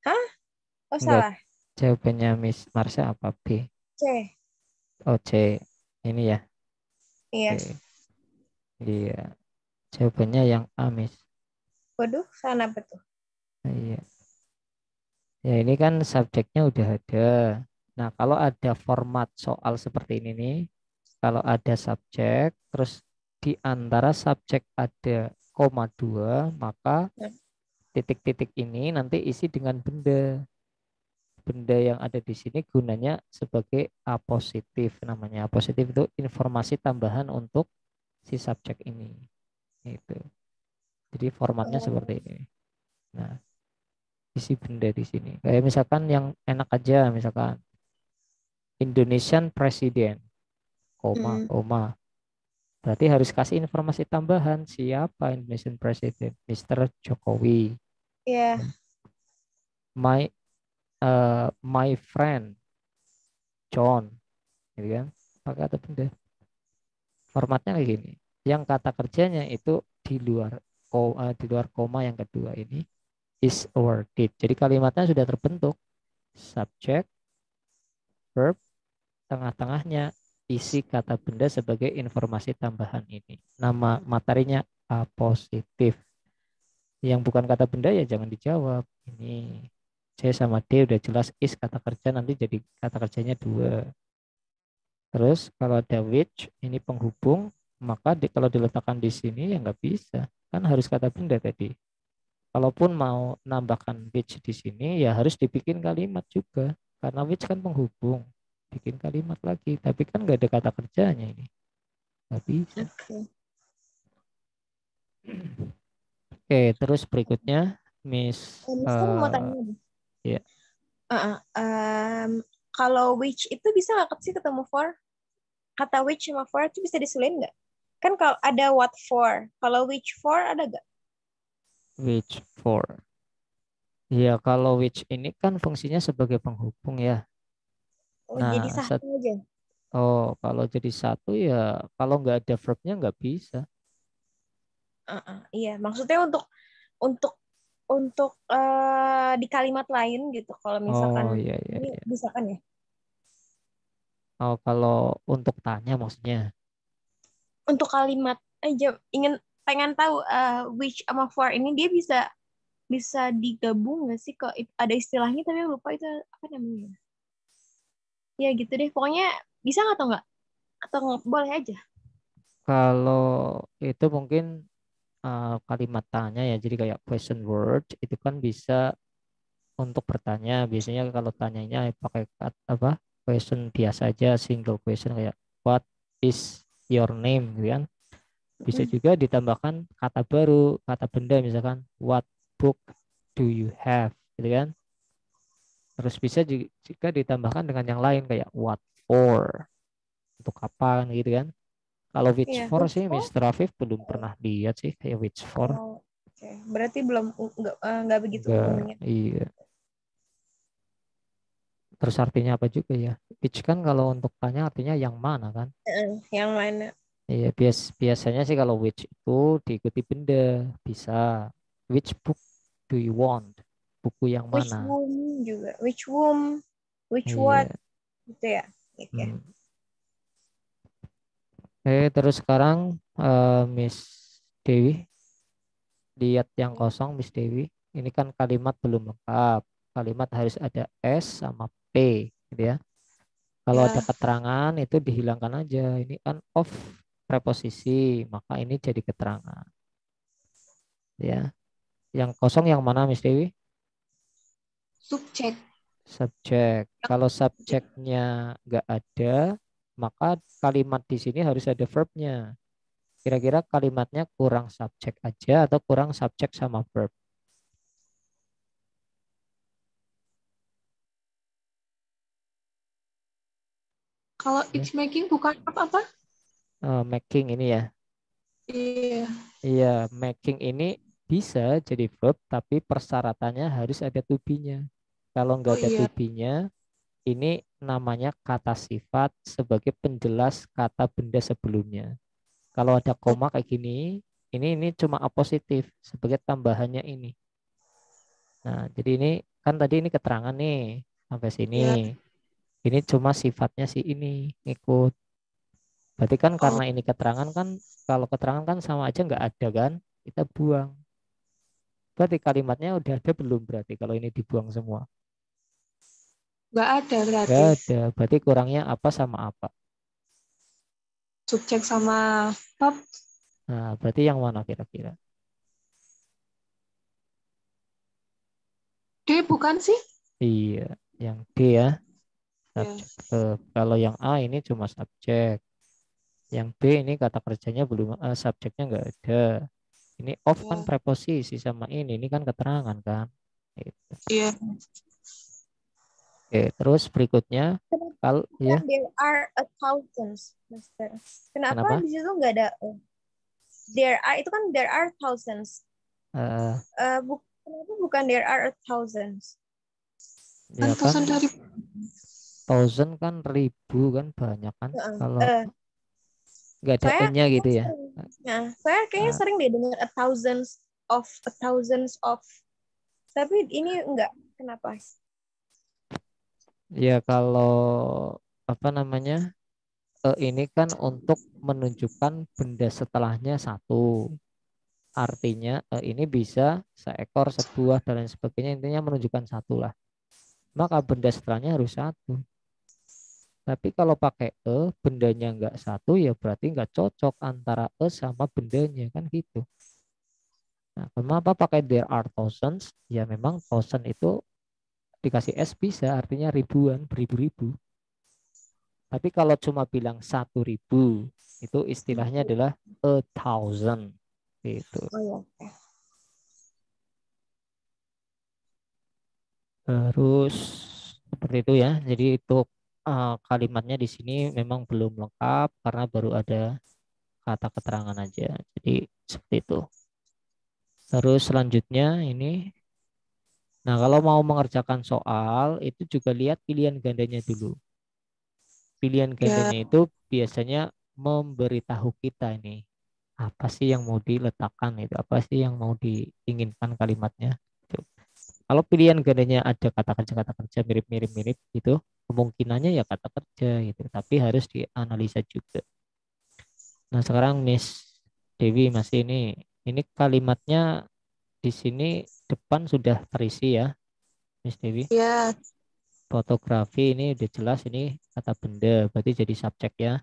Hah? Oh Enggak, salah. jawabannya Miss Marsha apa B? C. Oh C. Ini ya. Iya. Oke. Iya. Jawabannya yang A Miss. Waduh, sana apa tuh? Iya. Ya ini kan subjeknya udah ada. Nah kalau ada format soal seperti ini nih, kalau ada subjek, terus di antara subjek ada koma dua, maka Hmm. titik-titik ini nanti isi dengan benda. Benda yang ada di sini gunanya sebagai apositif. Namanya apositif itu informasi tambahan untuk si subjek ini. Itu. Jadi formatnya seperti Oh. ini. Nah, isi benda di sini. Kayak misalkan yang enak aja, misalkan Indonesian President, koma, Hmm. koma. Berarti harus kasih informasi tambahan siapa Indonesian President, Mr. Jokowi. Iya. My friend John, gitu kan? Pakai kata benda. Formatnya kayak gini. Yang kata kerjanya itu di luar koma yang kedua ini is or did. Jadi kalimatnya sudah terbentuk. Subject, verb, tengah-tengahnya isi kata benda sebagai informasi tambahan ini. Nama materinya A positif. Yang bukan kata benda ya jangan dijawab. Ini C sama D udah jelas is kata kerja nanti jadi kata kerjanya dua. Terus kalau ada which ini penghubung maka kalau diletakkan di sini ya nggak bisa. Kan harus kata benda tadi. Kalaupun mau nambahkan which di sini ya harus dibikin kalimat juga. Karena which kan penghubung. Bikin kalimat lagi. Tapi kan nggak ada kata kerjanya ini. Nggak bisa. Oke. Oke, terus berikutnya Miss Mister mau tanya nih. ya Kalau which itu bisa nggak sih ketemu for? Kata which sama for itu bisa diselin nggak? Kan kalau ada what for, kalau which for ada nggak? which for. Ya kalau which ini kan fungsinya sebagai penghubung ya. Oh, jadi Nah, satu aja. kalau jadi satu ya kalau nggak ada verbnya nggak bisa. Iya, maksudnya untuk di kalimat lain gitu. Kalau misalkan Oh iya iya ini iya. bisa kan ya? Oh kalau untuk tanya maksudnya. Untuk kalimat aja ingin pengen tahu which sama for ini dia bisa bisa digabung nggak sih? Kok ada istilahnya tapi lupa itu apa namanya? Ya gitu deh. Pokoknya bisa nggak atau nggak? Atau boleh aja? Kalau itu mungkin kalimat tanya ya. Jadi kayak question word itu kan bisa untuk bertanya. Biasanya kalau tanyanya pakai kata apa? Question biasa aja, single question kayak what is your name gitu kan. Bisa Hmm. juga ditambahkan kata baru, kata benda misalkan what book do you have gitu kan. Terus bisa juga ditambahkan dengan yang lain kayak what for, untuk kapan gitu kan. Kalau which Iya, for which sih for? Mr. Afif belum pernah lihat sih kayak which for. Oh, oke. Berarti belum nggak begitu Enggak, umumnya. iya. Terus artinya apa juga ya? Which kan kalau untuk tanya artinya yang mana kan? Yang mana? Iya, biasanya sih kalau which itu diikuti benda, bisa. Which book do you want? Buku yang Which mana? womb juga. Which womb, which what, Iya. gitu ya. Oke. Hmm. Terus sekarang Miss Dewi, lihat yang kosong Miss Dewi. Ini kan kalimat belum lengkap. Kalimat harus ada S sama P, gitu ya. Kalau ada Ya. keterangan itu dihilangkan aja. Ini kan of preposisi, maka ini jadi keterangan, ya. Yang kosong yang mana Miss Dewi? Subjek. Subjek. Kalau Subjek. subjeknya nggak ada, maka kalimat di sini harus ada verbnya. Kira-kira kalimatnya kurang subjek aja atau kurang subjek sama verb? Kalau Ya. it's making bukan apa-apa? Making ini ya. Iya. Iya, making ini bisa jadi verb, tapi persyaratannya harus ada to be-nya. Kalau nggak Oh ada to iya. be-nya, ini namanya kata sifat sebagai penjelas kata benda sebelumnya. Kalau ada Oh, koma kayak gini, ini cuma apositif sebagai tambahannya ini. Nah, jadi ini kan tadi ini keterangan nih sampai sini. iya. Ini cuma sifatnya si ini ngikut. Berarti kan Oh, karena ini keterangan kan, kalau keterangan kan sama aja nggak ada kan, kita buang. Berarti kalimatnya udah ada belum berarti kalau ini dibuang semua? nggak ada Nggak berarti. ada. Berarti kurangnya apa sama apa? Subjek sama verb. Nah, berarti yang mana kira-kira? D bukan sih? Iya, yang D ya, Ya. subjek verb. Kalau yang A ini cuma subjek. Yang B ini kata kerjanya belum, subjeknya nggak ada. Ini of kan Ya. preposisi sama ini kan keterangan kan. Gitu. Iya. Oke, terus berikutnya kalau Kenapa ya, there are a thousands, Master? Kenapa kenapa? di situ nggak ada there are itu kan there are thousands. Eh, Kenapa bukan there are a thousands? Kan ya kan thousand dari thousand kan ribu kan banyak kan. Kalau uh, nggak ada saya n-nya gitu ya. saya kayaknya Nah, sering deh dengar a thousands of. Tapi ini enggak. Kenapa? ya kalau apa namanya, ini kan untuk menunjukkan benda setelahnya satu. Artinya ini bisa seekor, sebuah dan lain sebagainya. Intinya menunjukkan satu lah. Maka benda setelahnya harus satu. Tapi kalau pakai bendanya nggak satu, ya berarti nggak cocok antara sama bendanya kan gitu. Nah, kenapa pakai there are thousands? Ya memang thousand itu dikasih s bisa, artinya ribuan, beribu-ribu. Tapi kalau cuma bilang 1.000, itu istilahnya adalah a thousand. Gitu. Oh ya. Terus seperti itu ya. Jadi itu kalimatnya di sini memang belum lengkap karena baru ada kata keterangan aja. Jadi seperti itu. Terus selanjutnya ini, nah kalau mau mengerjakan soal itu juga lihat pilihan gandanya dulu. Pilihan Ya. gandanya itu biasanya memberitahu kita ini apa sih yang mau diletakkan, itu apa sih yang mau diinginkan kalimatnya. Gitu. Kalau pilihan gandanya ada kata kerja mirip-mirip mirip gitu, kemungkinannya ya kata kerja gitu, tapi harus dianalisa juga. Nah, sekarang Miss Dewi masih ini kalimatnya di sini depan sudah terisi ya, Miss Dewi. Ya. Fotografi ini udah jelas, ini kata benda, berarti jadi subjek ya.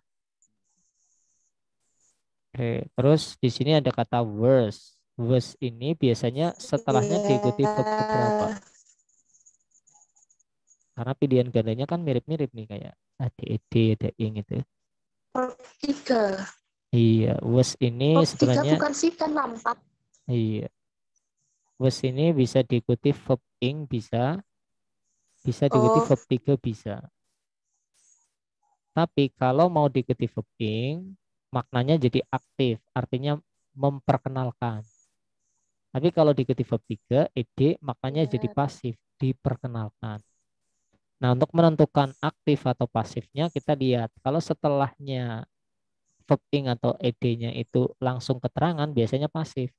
Oke, terus di sini ada kata worse. Worse ini biasanya setelahnya diikuti verb keberapa? Ya. Karena pilihan gandanya kan mirip-mirip nih kayak ada ed, ada ing itu. Verb tiga. Iya, worse ini Verb tiga sebenarnya, bukan sih kan nampak. iya, worse ini bisa diikuti verb ing bisa, bisa diikuti Oh. verb tiga bisa. Tapi kalau mau diikuti verb ing, maknanya jadi aktif, artinya memperkenalkan. Tapi kalau diikuti verb 3, ed, maknanya jadi Ya. pasif, diperkenalkan. Nah, untuk menentukan aktif atau pasifnya, kita lihat kalau setelahnya verb ing atau ed-nya itu langsung keterangan, biasanya pasif.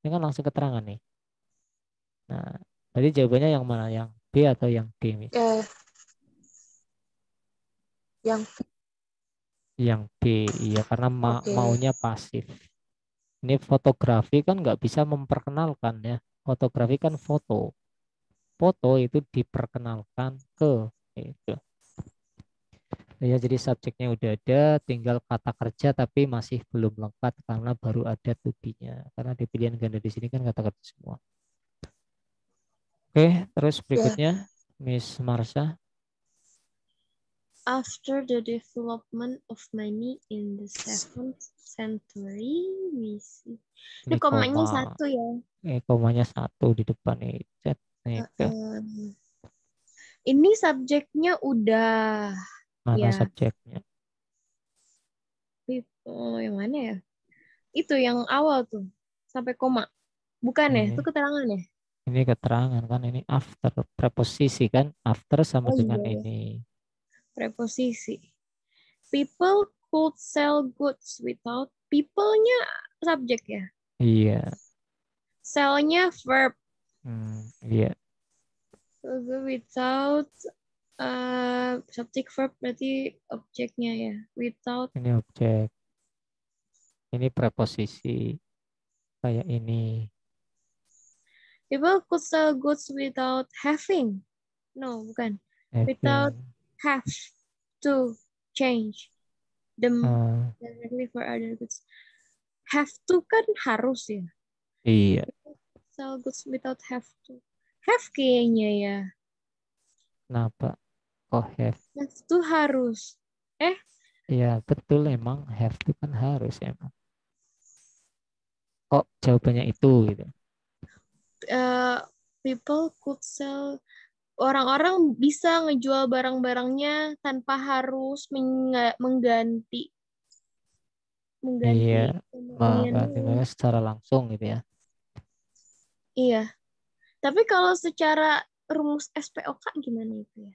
Ini kan langsung keterangan nih. Nah, jadi jawabannya yang mana? Yang B atau yang D, Miss? Yang Yang B, iya karena oke. maunya pasif. Ini fotografi kan nggak bisa memperkenalkan ya. Fotografi kan foto. Foto itu diperkenalkan ke itu. Ya, jadi subjeknya udah ada, tinggal kata kerja tapi masih belum lengkap karena baru ada to be-nya. Karena di pilihan ganda di sini kan kata kerja semua. Oke, terus Ya. berikutnya Miss Marsha. After the development of money in the 7th century, we see. Ini Ini komanya koma, satu ya. komanya satu di depan nih. Cet, nih, ke Ini subjeknya udah mana ya. subjeknya? Oh, yang mana ya? Itu yang awal tuh sampai koma. Bukan ya? Itu Ini keterangan ya? ini keterangan kan ini after preposisi kan after sama Oh dengan iya ya, ini. preposisi. People could sell goods without people-nya subjek ya. Iya. Sell-nya verb. Iya. So, without subject verb berarti objeknya ya. Without Ini objek. Ini preposisi kayak ini. people could sell goods without having. No, bukan. Without Having. have to change them eh, directly for other goods. Have to kan harus ya. iya. Sell goods without have to. Have kayaknya ya. Kenapa? Kok have? Have to harus. Eh, Ya betul emang have itu kan harus emang. Kok jawabannya itu gitu. uh, people could sell, orang-orang bisa ngejual barang-barangnya tanpa harus mengganti Iya. mengganti pembeliannya. Mengganti mereka secara langsung gitu ya. Iya. Tapi kalau secara rumus SPOK gimana itu ya?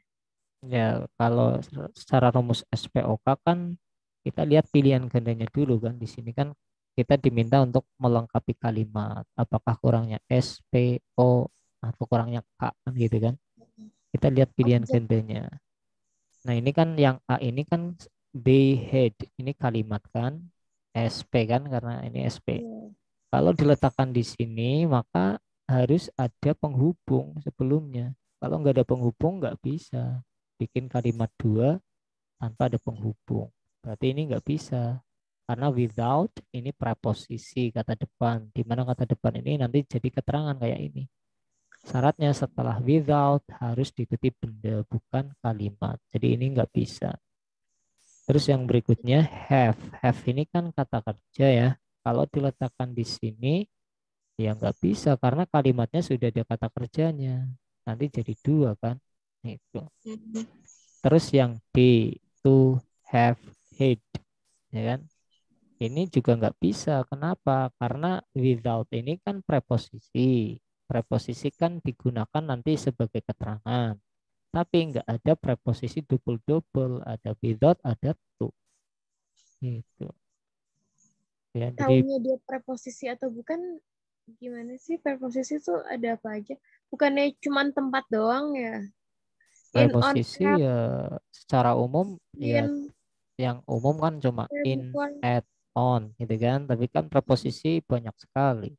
Ya kalau secara rumus SPOK kan kita lihat pilihan gandanya dulu kan. Di sini kan kita diminta untuk melengkapi kalimat. Apakah kurangnya S, P, O, atau kurangnya K kan gitu kan. Kita lihat pilihan Objek. gandanya. Nah ini kan yang A ini kan they had. Ini kalimat kan. SP kan karena ini SP. Iya. Kalau diletakkan di sini maka harus ada penghubung sebelumnya. Kalau nggak ada penghubung nggak bisa bikin kalimat dua tanpa ada penghubung. Berarti ini nggak bisa. Karena without ini preposisi kata depan. Di mana kata depan ini nanti jadi keterangan kayak ini. Syaratnya setelah without harus diikuti benda bukan kalimat. Jadi ini nggak bisa. Terus yang berikutnya have. Have ini kan kata kerja ya. Kalau diletakkan di sini ya nggak bisa karena kalimatnya sudah ada kata kerjanya. Nanti jadi dua kan. Itu. Terus yang D to have had ya kan. Ini juga nggak bisa. Kenapa? Karena without ini kan preposisi. Preposisi kan digunakan nanti sebagai keterangan. Tapi nggak ada preposisi double-double. Ada without, ada to. Gitu. Ya, jadi Taunya dia preposisi atau bukan, gimana sih preposisi itu ada apa aja? Bukannya cuma tempat doang ya? In, on, preposisi have, ya secara umum ya in, yang umum kan cuma in, before. at, on gitu kan. Tapi kan preposisi banyak sekali.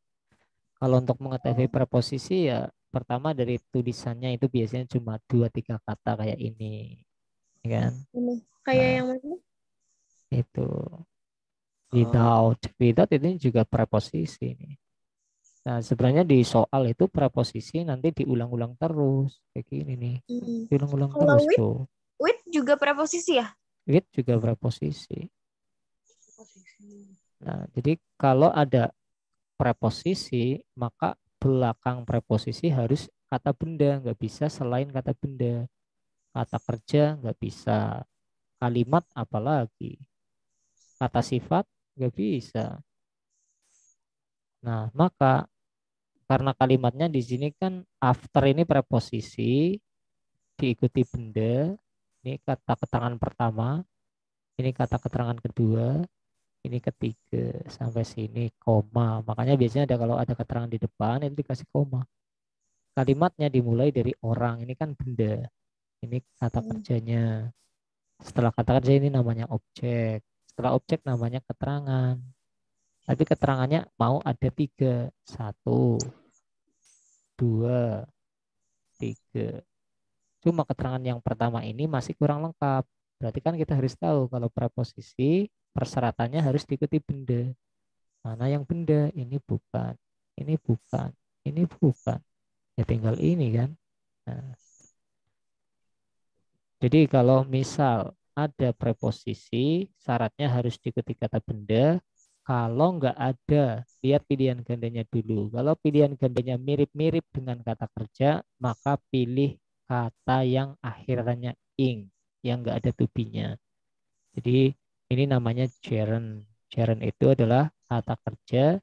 Kalau untuk mengetahui preposisi ya pertama dari tulisannya itu biasanya cuma dua tiga kata kayak ini, ya kan? Ini kayak Nah, yang mana? itu Oh, without ini juga preposisi nih. Nah, sebenarnya di soal itu preposisi nanti diulang-ulang terus kayak gini nih. Diulang-ulang kalau terus tuh. with juga preposisi ya? With juga preposisi. Nah, jadi kalau ada preposisi, maka belakang preposisi harus kata benda, nggak bisa selain kata benda. Kata kerja nggak bisa, kalimat apalagi, kata sifat nggak bisa. Nah, maka karena kalimatnya di sini kan after ini preposisi diikuti benda, ini kata keterangan pertama. Ini kata keterangan kedua, ini ketiga, sampai sini koma. Makanya biasanya ada kalau ada keterangan di depan itu dikasih koma. Kalimatnya dimulai dari orang, ini kan benda. Ini kata Mm. kerjanya. Setelah kata kerja ini namanya objek. Setelah objek namanya keterangan. Tapi keterangannya mau ada tiga. Satu, dua, tiga. Cuma keterangan yang pertama ini masih kurang lengkap. Berarti kan kita harus tahu kalau preposisi persyaratannya harus diikuti benda. Mana yang benda? Ini bukan. Ini bukan. Ini bukan. Ya tinggal ini kan. Nah, jadi kalau misal ada preposisi, syaratnya harus diikuti kata benda. Kalau nggak ada, lihat pilihan gandanya dulu. Kalau pilihan gandanya mirip-mirip dengan kata kerja, maka pilih kata yang akhirannya ing, yang nggak ada tubinya. Jadi ini namanya gerund. Gerund itu adalah kata kerja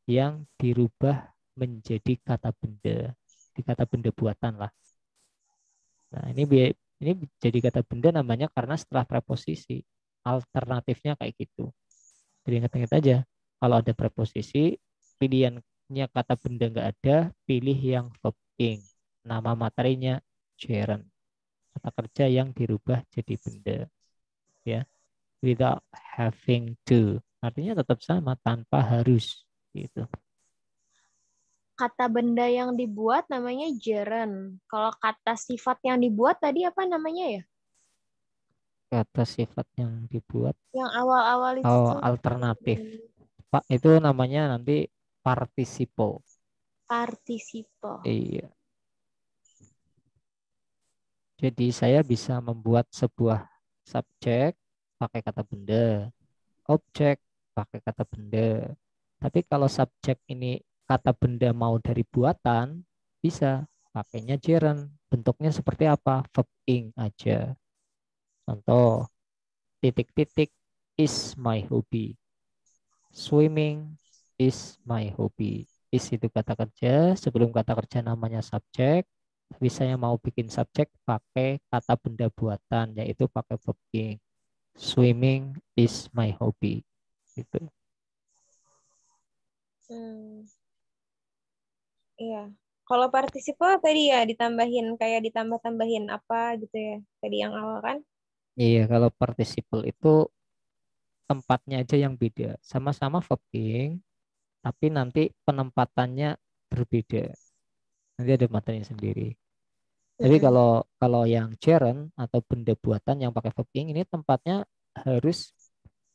yang dirubah menjadi kata benda. Di kata benda buatan lah. Nah, ini jadi kata benda namanya karena setelah preposisi. Alternatifnya kayak gitu. Jadi ingat-ingat aja. Kalau ada preposisi, pilihannya kata benda nggak ada, pilih yang verb ing. Nama materinya gerund. Kata kerja yang dirubah jadi benda. Ya, without having to. Artinya tetap sama, tanpa harus. Gitu. Kata benda yang dibuat namanya gerund. Kalau kata sifat yang dibuat tadi apa namanya ya? Kata sifat yang dibuat, Yang awal-awal itu oh, tuh alternatif. Pak, itu namanya nanti participle. partisipo. Iya. Jadi saya bisa membuat sebuah subjek pakai kata benda, objek pakai kata benda. Tapi kalau subjek ini kata benda mau dari buatan, bisa pakainya gerund. Bentuknya seperti apa? Verb ing aja. Contoh, titik-titik is my hobby. Swimming is my hobby. Is itu kata kerja, sebelum kata kerja namanya subjek. Tapi saya mau bikin subjek pakai kata benda buatan, yaitu pakai verb ing. Swimming is my hobby. Gitu. Hmm, iya. Kalau partisipo tadi ya ditambahin kayak ditambah-tambahin apa gitu ya. Tadi yang awal kan? Iya, kalau participle itu tempatnya aja yang beda. Sama-sama verb ing, tapi nanti penempatannya berbeda. Nanti ada materinya sendiri. Tapi Mm-mm. kalau kalau yang gerund atau benda buatan yang pakai verb ing ini tempatnya harus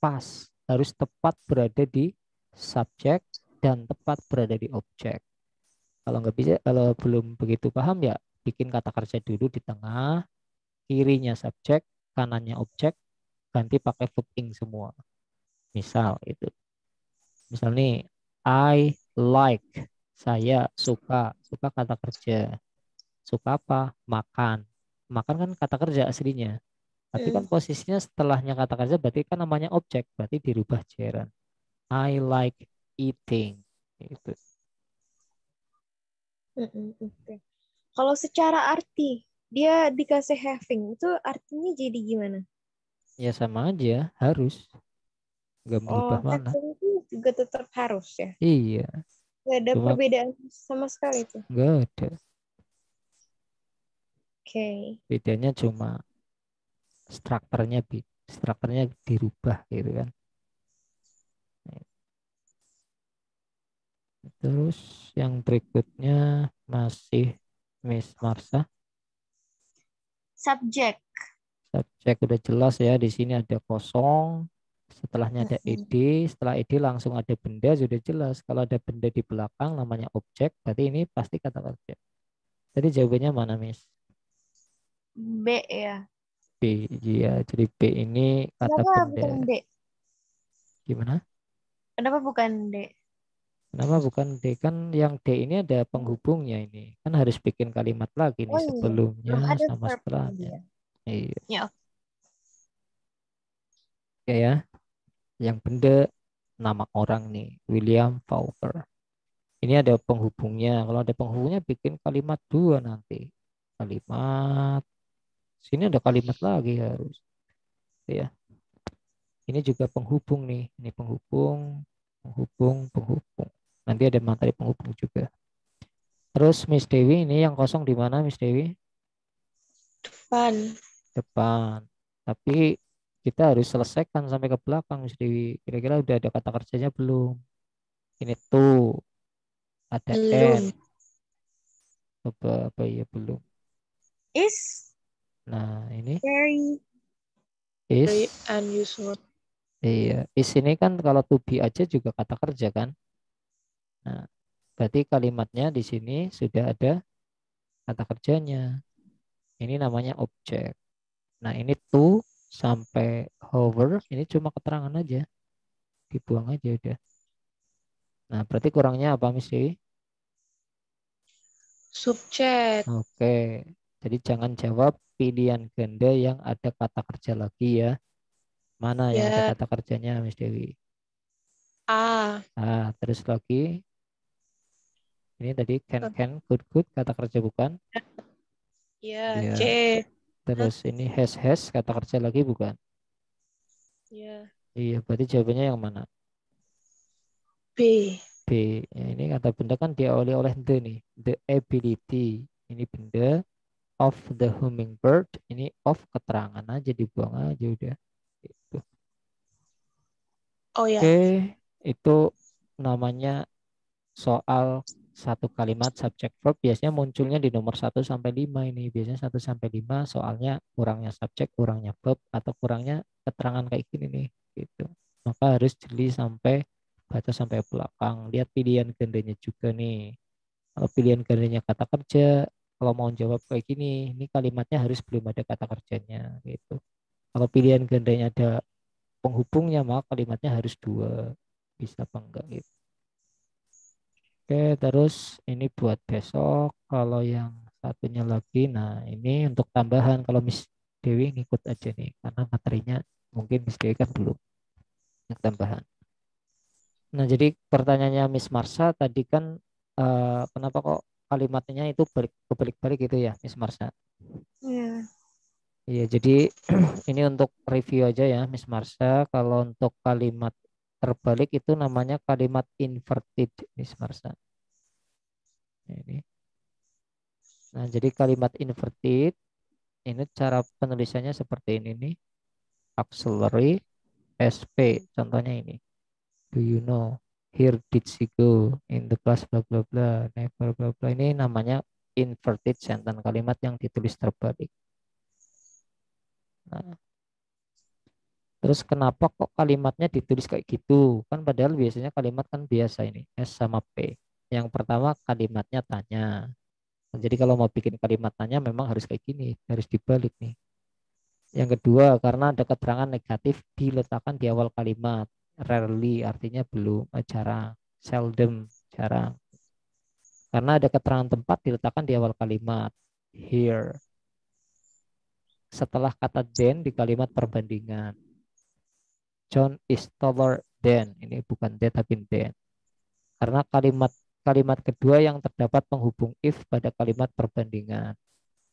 pas, harus tepat berada di subjek dan tepat berada di objek. Kalau nggak bisa, kalau belum begitu paham ya bikin kata kerja dulu di tengah, kirinya subjek, kanannya objek, ganti pakai verb ing semua. Misal itu. Misal nih, I like, saya suka, suka kata kerja. Suka apa? Makan. Makan kan kata kerja aslinya. Tapi kan Mm. posisinya setelahnya kata kerja berarti kan namanya objek, berarti dirubah gerund. I like eating. Itu. Mm-mm. Oke. Kalau secara arti dia dikasih having itu artinya jadi gimana? Ya sama aja, harus. Nggak Oh, berubah mana. having itu juga tetap harus ya. Iya, Gak ada cuma perbedaan sama sekali tuh. nggak ada. Oke. Bedanya cuma strukturnya, strukturnya dirubah gitu kan. Terus yang berikutnya masih Miss Marsha. Subjek. Subjek udah jelas ya, di sini ada kosong, setelahnya ada ed, Mm-mm. setelah ed langsung ada benda, sudah jelas. Kalau ada benda di belakang namanya objek, berarti ini pasti kata kerja. Jadi jawabannya mana, Miss? B ya. B, iya. Jadi B ini kata Kenapa benda. bukan D? Gimana? Kenapa bukan D? Kenapa bukan D? Kan yang D ini ada penghubungnya ini. Kan harus bikin kalimat lagi nih Oh iya, sebelumnya belum ada sama verbnya setelahnya. dia. Iya. Ya, oke. Oke ya. Yang benda nama orang nih, William Fowler. Ini ada penghubungnya. Kalau ada penghubungnya bikin kalimat dua nanti. Kalimat. Sini ada kalimat lagi harus. Ya. Ini juga penghubung nih. Ini penghubung, penghubung, penghubung. Nanti ada materi penghubung juga. Terus Miss Dewi ini yang kosong di mana Miss Dewi? Depan. Depan. Tapi kita harus selesaikan sampai ke belakang Miss Dewi. Kira-kira udah ada kata kerjanya belum? Ini tuh ada Belum. N. Coba apa ya belum? Is Nah, ini very is. unusual. Iya, is ini kan kalau to be aja juga kata kerja kan? Nah, berarti kalimatnya di sini sudah ada kata kerjanya. Ini namanya objek. Nah, ini to sampai hover ini cuma keterangan aja, dibuang aja udah. Nah, berarti kurangnya apa mesti? Subjek. Oke. Jadi jangan jawab pilihan ganda yang ada kata kerja lagi ya. Mana yang ada Ya. kata kerjanya Miss Dewi? A. Ah, terus lagi ini tadi can good kata kerja bukan? Ya. Iya. C. Terus ini has kata kerja lagi bukan? Ya. Iya, berarti jawabannya yang mana? B. B. Ya, ini kata benda kan diawali oleh the nih. The ability. Ini benda of the hummingbird. Ini of keterangan aja dibuang aja udah. Gitu. Oh Oke, ya. itu namanya soal satu kalimat subject verb biasanya munculnya di nomor 1 sampai 5 ini. Biasanya 1 sampai 5 soalnya kurangnya subjek, kurangnya verb atau kurangnya keterangan kayak gini nih gitu. Maka harus jeli sampai baca sampai belakang. Lihat pilihan gandanya juga nih. Kalau pilihan gandanya kata kerja, kalau mau jawab kayak gini, ini kalimatnya harus belum ada kata kerjanya gitu. Kalau pilihan gandanya ada penghubungnya, maka kalimatnya harus dua. Bisa apa enggak gitu. Oke, terus ini buat besok. Kalau yang satunya lagi, nah ini untuk tambahan. Kalau Miss Dewi ngikut aja nih, karena materinya mungkin Miss Dewi kan belum yang tambahan. Nah, jadi pertanyaannya Miss Marsha tadi kan kenapa kok kalimatnya itu kebalik-balik gitu ya, Miss Marsha? Ya. Iya, jadi ini untuk review aja ya, Miss Marsha. Kalau untuk kalimat terbalik itu namanya kalimat inverted, Miss Marsha. Ini. Nah, jadi kalimat inverted ini cara penulisannya seperti ini nih. Auxiliary SP. Contohnya ini. Do you know? Here did she go? In the class bla bla bla. Never bla bla. Ini namanya inverted sentence. Kalimat yang ditulis terbalik. Nah, terus kenapa kok kalimatnya ditulis kayak gitu? Kan padahal biasanya kalimat kan biasa ini. S sama P. Yang pertama kalimatnya tanya. Jadi kalau mau bikin kalimat tanya memang harus kayak gini. Harus dibalik nih. Yang kedua, karena ada keterangan negatif diletakkan di awal kalimat. Rarely artinya belum, jarang, seldom, jarang. Karena ada keterangan tempat diletakkan di awal kalimat. Here. Setelah kata then di kalimat perbandingan. John is taller than. Ini bukan that tapi then. Karena kalimat kalimat kedua yang terdapat penghubung if pada kalimat perbandingan.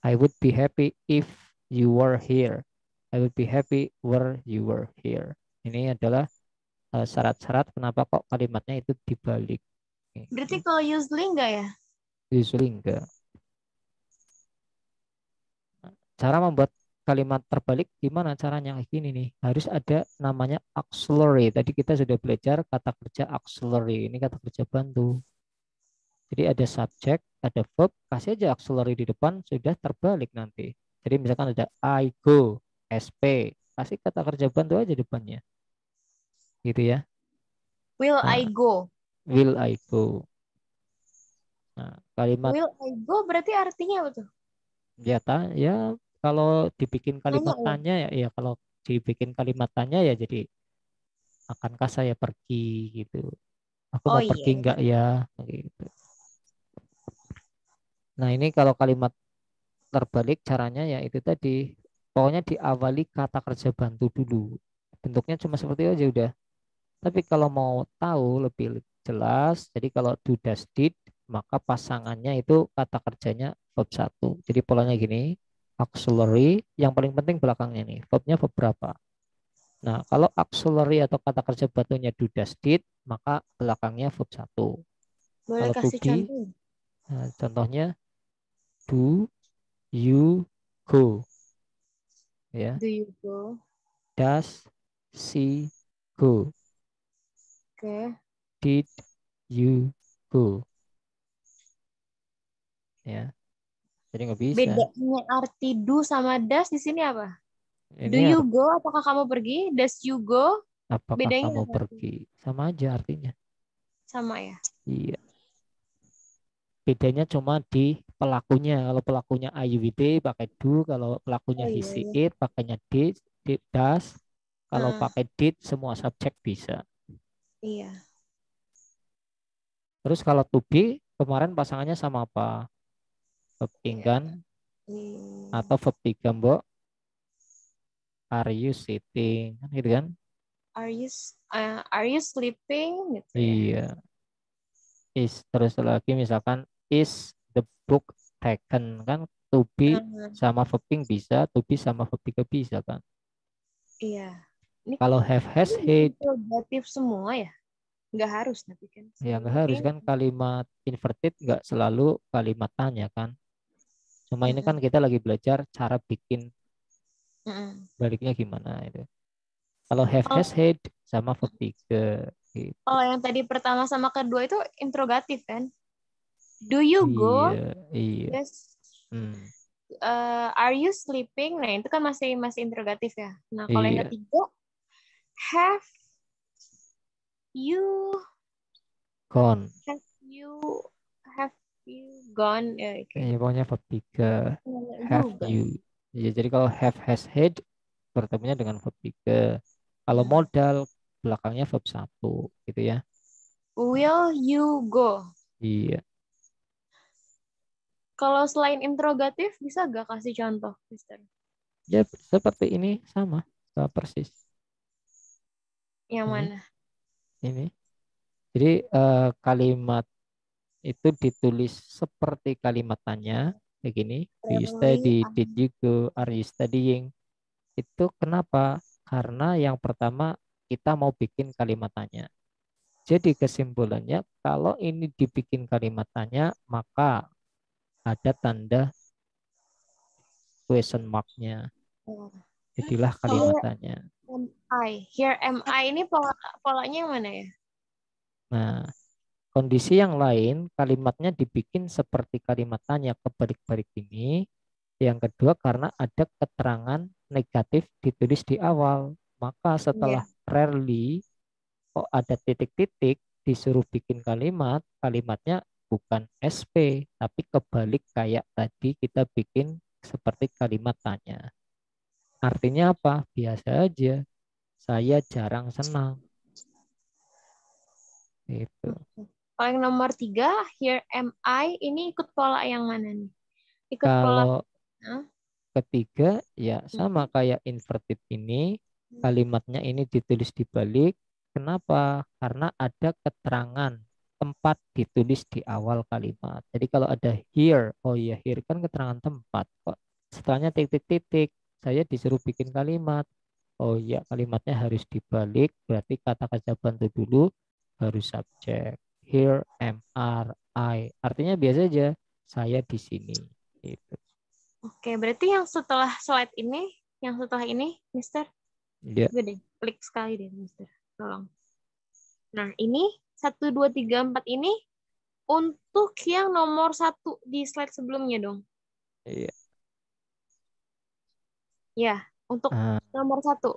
I would be happy if you were here. I would be happy were you were here. Ini adalah syarat-syarat kenapa kok kalimatnya itu dibalik. Berarti Gitu. kalau usually enggak ya? Usually enggak. Cara membuat kalimat terbalik gimana caranya kayak gini nih. Harus ada namanya auxiliary. Tadi kita sudah belajar kata kerja auxiliary. Ini kata kerja bantu. Jadi ada subjek, ada verb, kasih aja auxiliary di depan sudah terbalik nanti. Jadi misalkan ada I go, SP, kasih kata kerja bantu aja depannya. Gitu ya. Will Nah, I go? will I go. Nah, kalimat Will I go berarti artinya apa tuh? ya ya kalau dibikin Nanya kalimat ya? tanya ya, ya kalau dibikin kalimat tanya ya jadi akankah saya pergi gitu. Aku Oh mau pergi iya. enggak ya gitu. Nah, ini kalau kalimat terbalik caranya ya itu tadi. Pokoknya diawali kata kerja bantu dulu. Bentuknya cuma seperti itu aja udah. Tapi kalau mau tahu lebih jelas, jadi kalau do does did, maka pasangannya itu kata kerjanya verb satu. Jadi polanya gini, auxiliary, yang paling penting belakangnya nih. Verbnya verb berapa? Nah, kalau auxiliary atau kata kerja bantunya do, does, did, maka belakangnya verb satu. Boleh Kalau to kasih be, contoh? contohnya do, you, go. Ya, Do you go? does, she, go. Oke. Did you go? Ya, jadi nggak bisa. Bedanya arti do sama does di sini apa? Do Ini you go? Apakah kamu pergi? Does you go? apakah Bedanya kamu apa tuh? pergi? Sama aja artinya. Sama ya? Iya. Bedanya cuma di pelakunya. Kalau pelakunya IUD pakai do, kalau pelakunya Oh he, iya, she, iya. it pakainya did, does. Kalau Heeh, pakai did semua subjek bisa. iya. Terus kalau to be kemarin pasangannya sama apa? Verb Iya. inggan Hmm. atau verb tiga, Mbok? Are you sitting? Kan gitu kan? Are you sleeping gitu ya? Iya. Is terus lagi misalkan is the book taken, kan to be Hmm, sama verb ing bisa, to be sama verb tiga bisa kan. iya. Ini Kalau have, has, ini had, interrogatif semua ya? Nggak harus tapi kan ya nggak semua harus kayaknya. kan, kalimat inverted nggak selalu kalimat tanya kan. Cuma ini kan Mm-mm. kita lagi belajar cara bikin Mm-mm. baliknya gimana itu. Kalau have, Kalau has, had sama verb tiga gitu. kalau yang tadi pertama sama kedua itu interrogatif kan? Do you Iya, go? iya. Yes. Hmm, Are you sleeping? Nah, itu kan masih masih interrogatif ya. Nah, kalau yang iya. ketiga, have you Gone. have you have you gone? Ya, oke. Ini pokoknya verb tiga. Nanya Have juga. you. Ya, jadi kalau have, has, had bertemunya dengan verb tiga. Kalau Hmm. modal belakangnya verb satu gitu ya. Will you go? Iya. Kalau selain interrogatif, bisa gak kasih contoh, Mister? Ya seperti ini sama, sama persis. Yang Ini, mana? ini. Jadi kalimat itu ditulis seperti kalimat tanya kayak gini. Do you Rarely. study? Did you go? Are you studying? Itu kenapa? Karena yang pertama kita mau bikin kalimat tanya. Jadi kesimpulannya kalau ini dibikin kalimat tanya maka ada tanda question mark-nya. Jadilah kalimat Here tanya. am I. Here am I ini polanya yang mana ya? Nah, kondisi yang lain kalimatnya dibikin seperti kalimat tanya kebalik-balik ini. Yang kedua karena ada keterangan negatif ditulis di awal. Maka setelah Iya. rarely kok ada titik-titik disuruh bikin kalimat, kalimatnya bukan SP, tapi kebalik kayak tadi kita bikin seperti kalimat tanya. Artinya apa? Biasa aja. Saya jarang senang. Itu. Kalau yang nomor tiga, here am I, ini ikut pola yang mana nih? Ikut pola, Kalau Hah? ketiga ya sama kayak inverted ini, kalimatnya ini ditulis di balik. Kenapa? Karena ada keterangan tempat ditulis di awal kalimat. Jadi kalau ada here, oh ya here kan keterangan tempat. Kok setelahnya titik-titik, saya disuruh bikin kalimat. Oh ya kalimatnya harus dibalik, berarti kata kerja bantu dulu, baru subjek. Here am I. Artinya biasa aja, saya di sini. Gitu. Oke, berarti yang setelah slide ini, yang setelah ini, Mister, Ya, coba deh, klik sekali deh, Mister. Tolong. Nah, ini 1, 2, 3, 4 ini untuk yang nomor satu di slide sebelumnya dong. iya. Ya, untuk Ah, nomor satu.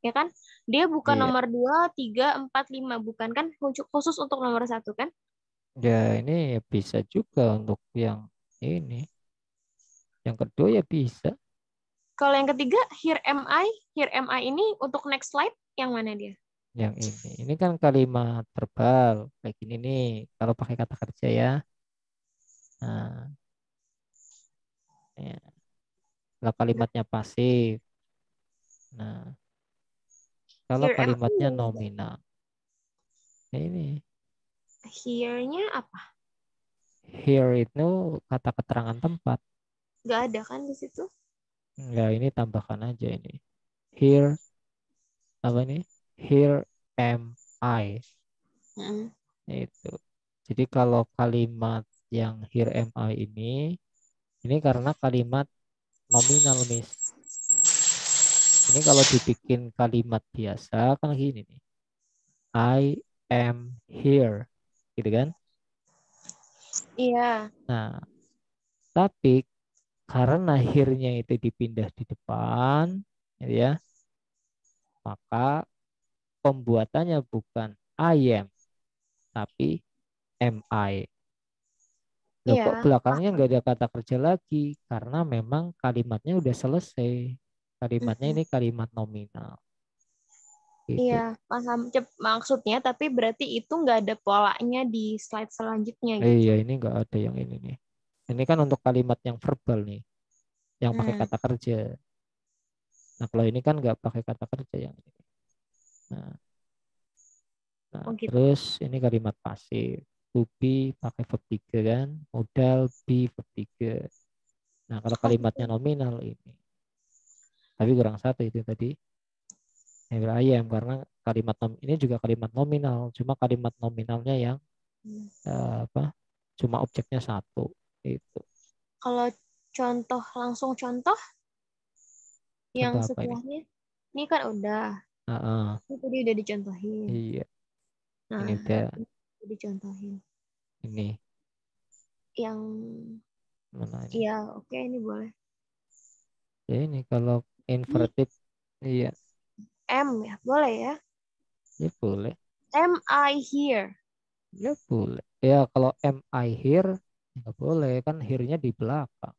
Ya kan? Dia bukan iya. nomor 2, 3, 4, 5. Bukan kan? Khusus untuk nomor satu kan? Ya, ini bisa juga untuk yang ini. Yang kedua ya bisa. Kalau yang ketiga, here am I ini untuk next slide, yang mana dia? Yang ini. Ini kan kalimat verbal. Kayak gini nih. Kalau pakai kata kerja ya. Nah, ya. Kalau Nah, kalimatnya pasif. Nah, kalau here am I kalimatnya yang mana? nominal. Nah, ini. Here-nya apa? Here itu kata keterangan tempat. Gak ada kan di situ? Enggak, ini tambahkan aja ini. Here. apa nih? Here am I. Mm. Itu. Jadi kalau kalimat yang here am I ini karena kalimat nominal, Miss. Ini kalau dibikin kalimat biasa kan gini nih. I am here. Gitu kan? Iya. Nah, tapi karena here-nya itu dipindah di depan, gitu ya, maka pembuatannya bukan I am, tapi am I. Loh kok Iya. belakangnya nggak ada kata kerja lagi? Karena memang kalimatnya udah selesai. Kalimatnya Mm-mm. ini kalimat nominal. Iya, Gitu. paham. Maksudnya, tapi berarti itu nggak ada polanya di slide selanjutnya gitu. Iya ini nggak ada yang ini nih. Ini kan untuk kalimat yang verbal nih, yang pakai Hmm. kata kerja. Nah kalau ini kan nggak pakai kata kerja yang ini. Nah, nah, Oh gitu. terus ini kalimat pasif. To be pakai verb 3 kan, modal be verb 3. Nah kalau Oh kalimatnya gitu. nominal ini, tapi kurang satu itu tadi. Ayam karena kalimat ini juga kalimat nominal, cuma kalimat nominalnya yang Hmm. apa? Cuma objeknya satu itu. Kalau contoh, langsung contoh yang Contoh apa ini? setelahnya. Ini kan udah. Ah, ah, Ini tadi udah dicontohin. iya, ini Nah, udah ini udah dicontohin. ini Yang, mana ini? ya oke ini boleh. Ya ini kalau Ini inverted, iya, M ya, boleh ya. ya boleh, Am I here? ya boleh. Ya kalau am I here, nggak boleh kan here-nya di belakang.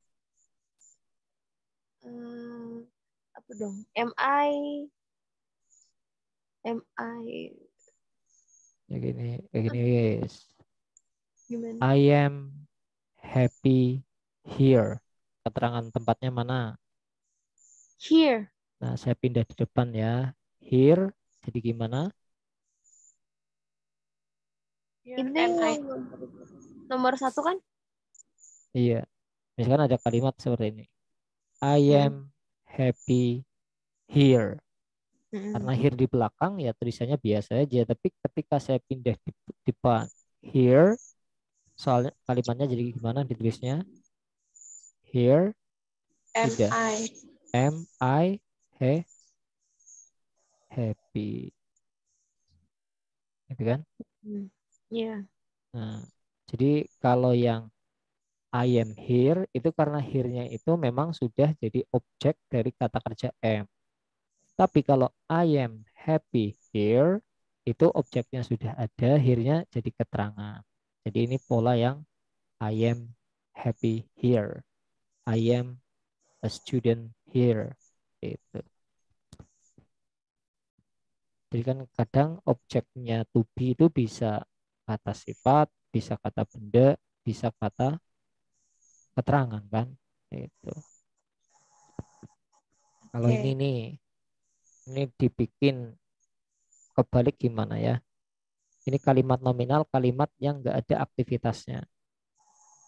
Eh, apa dong? Am I Ya gini guys. gimana? I am happy here. Keterangan tempatnya mana? Here. Nah, saya pindah di depan ya. Here, jadi gimana? Ini yang nomor satu kan? Iya, misalkan ada kalimat seperti ini. I am Mm-mm. happy here. Karena Mm-mm. here di belakang ya tulisannya biasa aja. Tapi ketika saya pindah di depan here, soalnya kalimatnya jadi gimana ditulisnya? Here, Am tidak. I? Am I happy? Gitu kan? Hmm. Ya. Nah, jadi kalau yang I am here itu karena here-nya itu memang sudah jadi objek dari kata kerja am. Tapi kalau I am happy here itu objeknya sudah ada, here-nya jadi keterangan. Jadi ini pola yang I am happy here. I am a student here. Gitu. Jadi kan kadang objeknya to be itu bisa kata sifat, bisa kata benda, bisa kata keterangan kan. Itu. Kalau ini Oke. nih, ini dibikin kebalik gimana ya? Ini kalimat nominal, kalimat yang nggak ada aktivitasnya.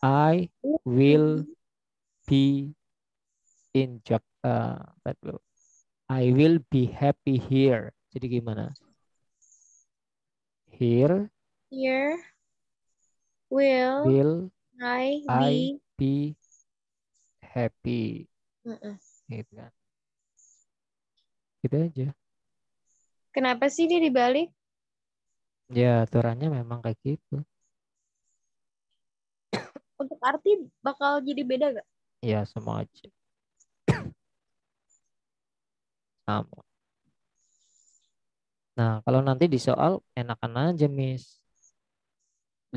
I will be in Jakarta. I will be happy here. Jadi gimana? Here Here will will I I be. be happy. Mm-mm. Gitu kan. Gitu aja. Kenapa sih dia dibalik? Ya aturannya memang kayak gitu. Untuk arti bakal jadi beda gak? Ya semua aja sama. Nah kalau nanti di soal enakan aja Miss.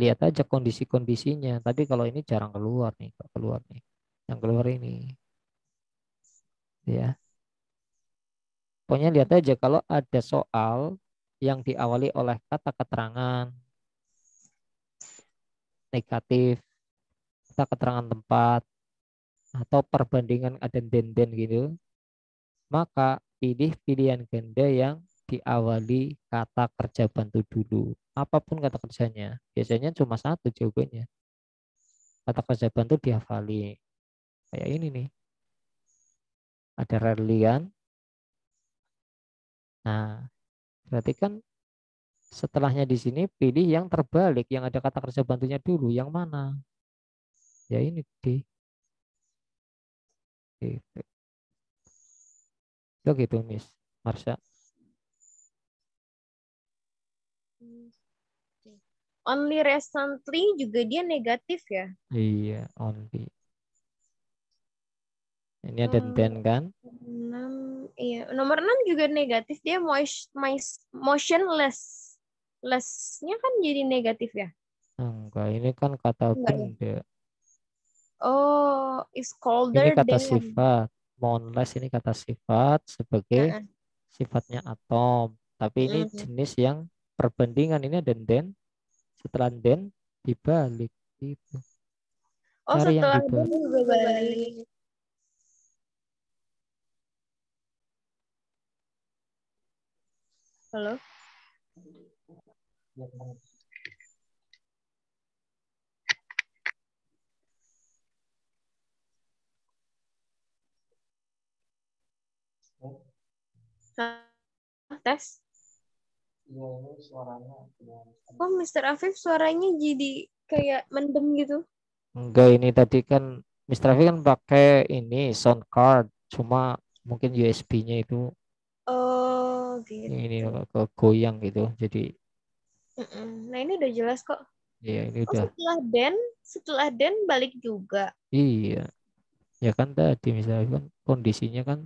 Lihat aja kondisi-kondisinya. Tapi kalau ini jarang keluar nih, nggak keluar nih. Yang keluar ini, ya. Pokoknya lihat aja kalau ada soal yang diawali oleh kata keterangan negatif, kata keterangan tempat, atau perbandingan ada den gitu, maka pilih pilihan ganda yang diawali kata kerja bantu dulu. Apapun kata kerjanya, biasanya cuma satu jawabannya. Kata kerja bantu dihafali. Kayak ini nih, ada rally kan. Nah, berarti kan setelahnya di sini pilih yang terbalik, yang ada kata kerja bantunya dulu. Yang mana? Ya ini D. Gitu. Itu gitu, Miss Marsha. Only recently juga dia negatif ya. Iya, only. Ini ada Hmm, then kan? 6, iya. Nomor 6 juga negatif. Dia motionless. Less-nya kan jadi negatif ya? Enggak, ini kan kata Enggak ya? benda. Oh, is Ini colder kata than. sifat. Monless ini kata sifat sebagai Heeh. sifatnya atom. Tapi ini Mm-mm. jenis yang perbandingan. Ini ada then. Setelah then dibalik. Gitu. Oh, Cari yang setelah dan dibalik. juga balik. Halo? Hah, tes? Kok Mr. Afif suaranya jadi kayak mendem gitu? Enggak, ini tadi kan Mr. Raffi kan pakai ini sound card. Cuma mungkin USB-nya itu Oh, ini gitu. ke goyang gitu. Jadi Mm-mm. Nah, ini udah jelas kok. ya ini Oh, udah. setelah Dan balik juga. Iya. Ya kan tadi misalnya kan kondisinya kan.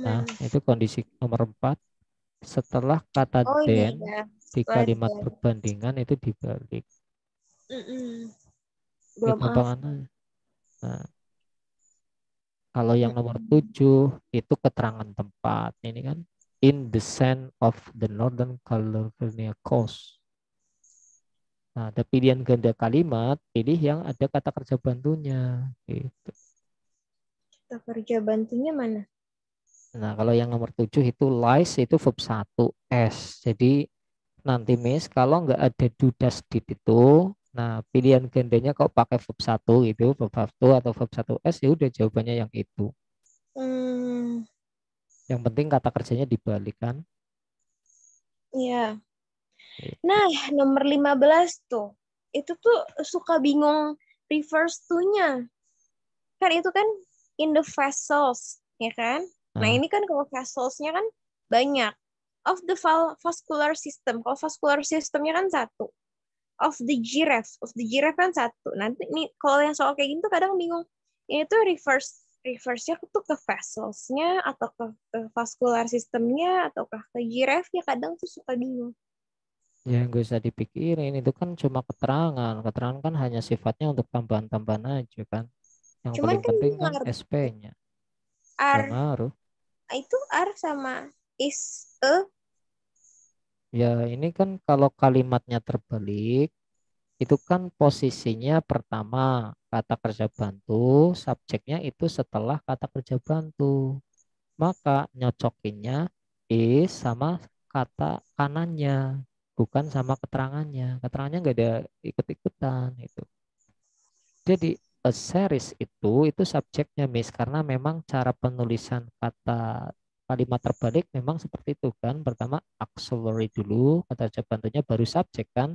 Nah, Mana? itu kondisi nomor 4. Setelah kata Oh, ini then ya. di Setelah kalimat Dan. perbandingan itu dibalik. Mm-mm. Ya Belum gampangan hafal. aja. Nah, kalau yang nomor Mm-mm. 7 itu keterangan tempat. Ini kan in the sand of the Northern California coast. Nah, ada pilihan ganda kalimat, pilih yang ada kata kerja bantunya. Gitu. Kita kerja bantunya mana? Nah, kalau yang nomor 7 itu lies itu verb satu S. Jadi nanti Miss kalau nggak ada dudas di itu, nah pilihan gandanya kok pakai verb satu gitu, verb satu atau verb satu S ya udah jawabannya yang itu. Hmm, Yang penting kata kerjanya dibalik kan. ya. Gitu. Nah, nomor 15 tuh. Itu tuh suka bingung reverse to-nya. Kan itu kan in the vessels, ya kan? Nah, Nah, ini kan kalau vessels-nya kan banyak. Of the vascular system. Kalau vascular systemnya kan satu. Of the giraffe kan satu. Nanti nih kalau yang soal kayak gitu kadang bingung. Ini tuh reverse-nya tuh ke vessels-nya atau ke vascular systemnya ataukah ke giraffe-nya kadang tuh suka bingung. ya nggak usah dipikirin itu kan cuma keterangan. Keterangan kan hanya sifatnya untuk tambahan-tambahan aja kan. Yang Cuman paling kan penting kan dengar SP-nya. Gak are ngaruh. itu are sama is a. Ya ini kan kalau kalimatnya terbalik itu kan posisinya pertama kata kerja bantu, subjeknya itu setelah kata kerja bantu. Maka nyocokinnya is sama kata kanannya, bukan sama keterangannya. Keterangannya nggak ada ikut-ikutan itu. Jadi a series itu subjeknya Miss karena memang cara penulisan kata kalimat terbalik memang seperti itu kan. Pertama auxiliary dulu, kata kerja bantunya baru subjek kan.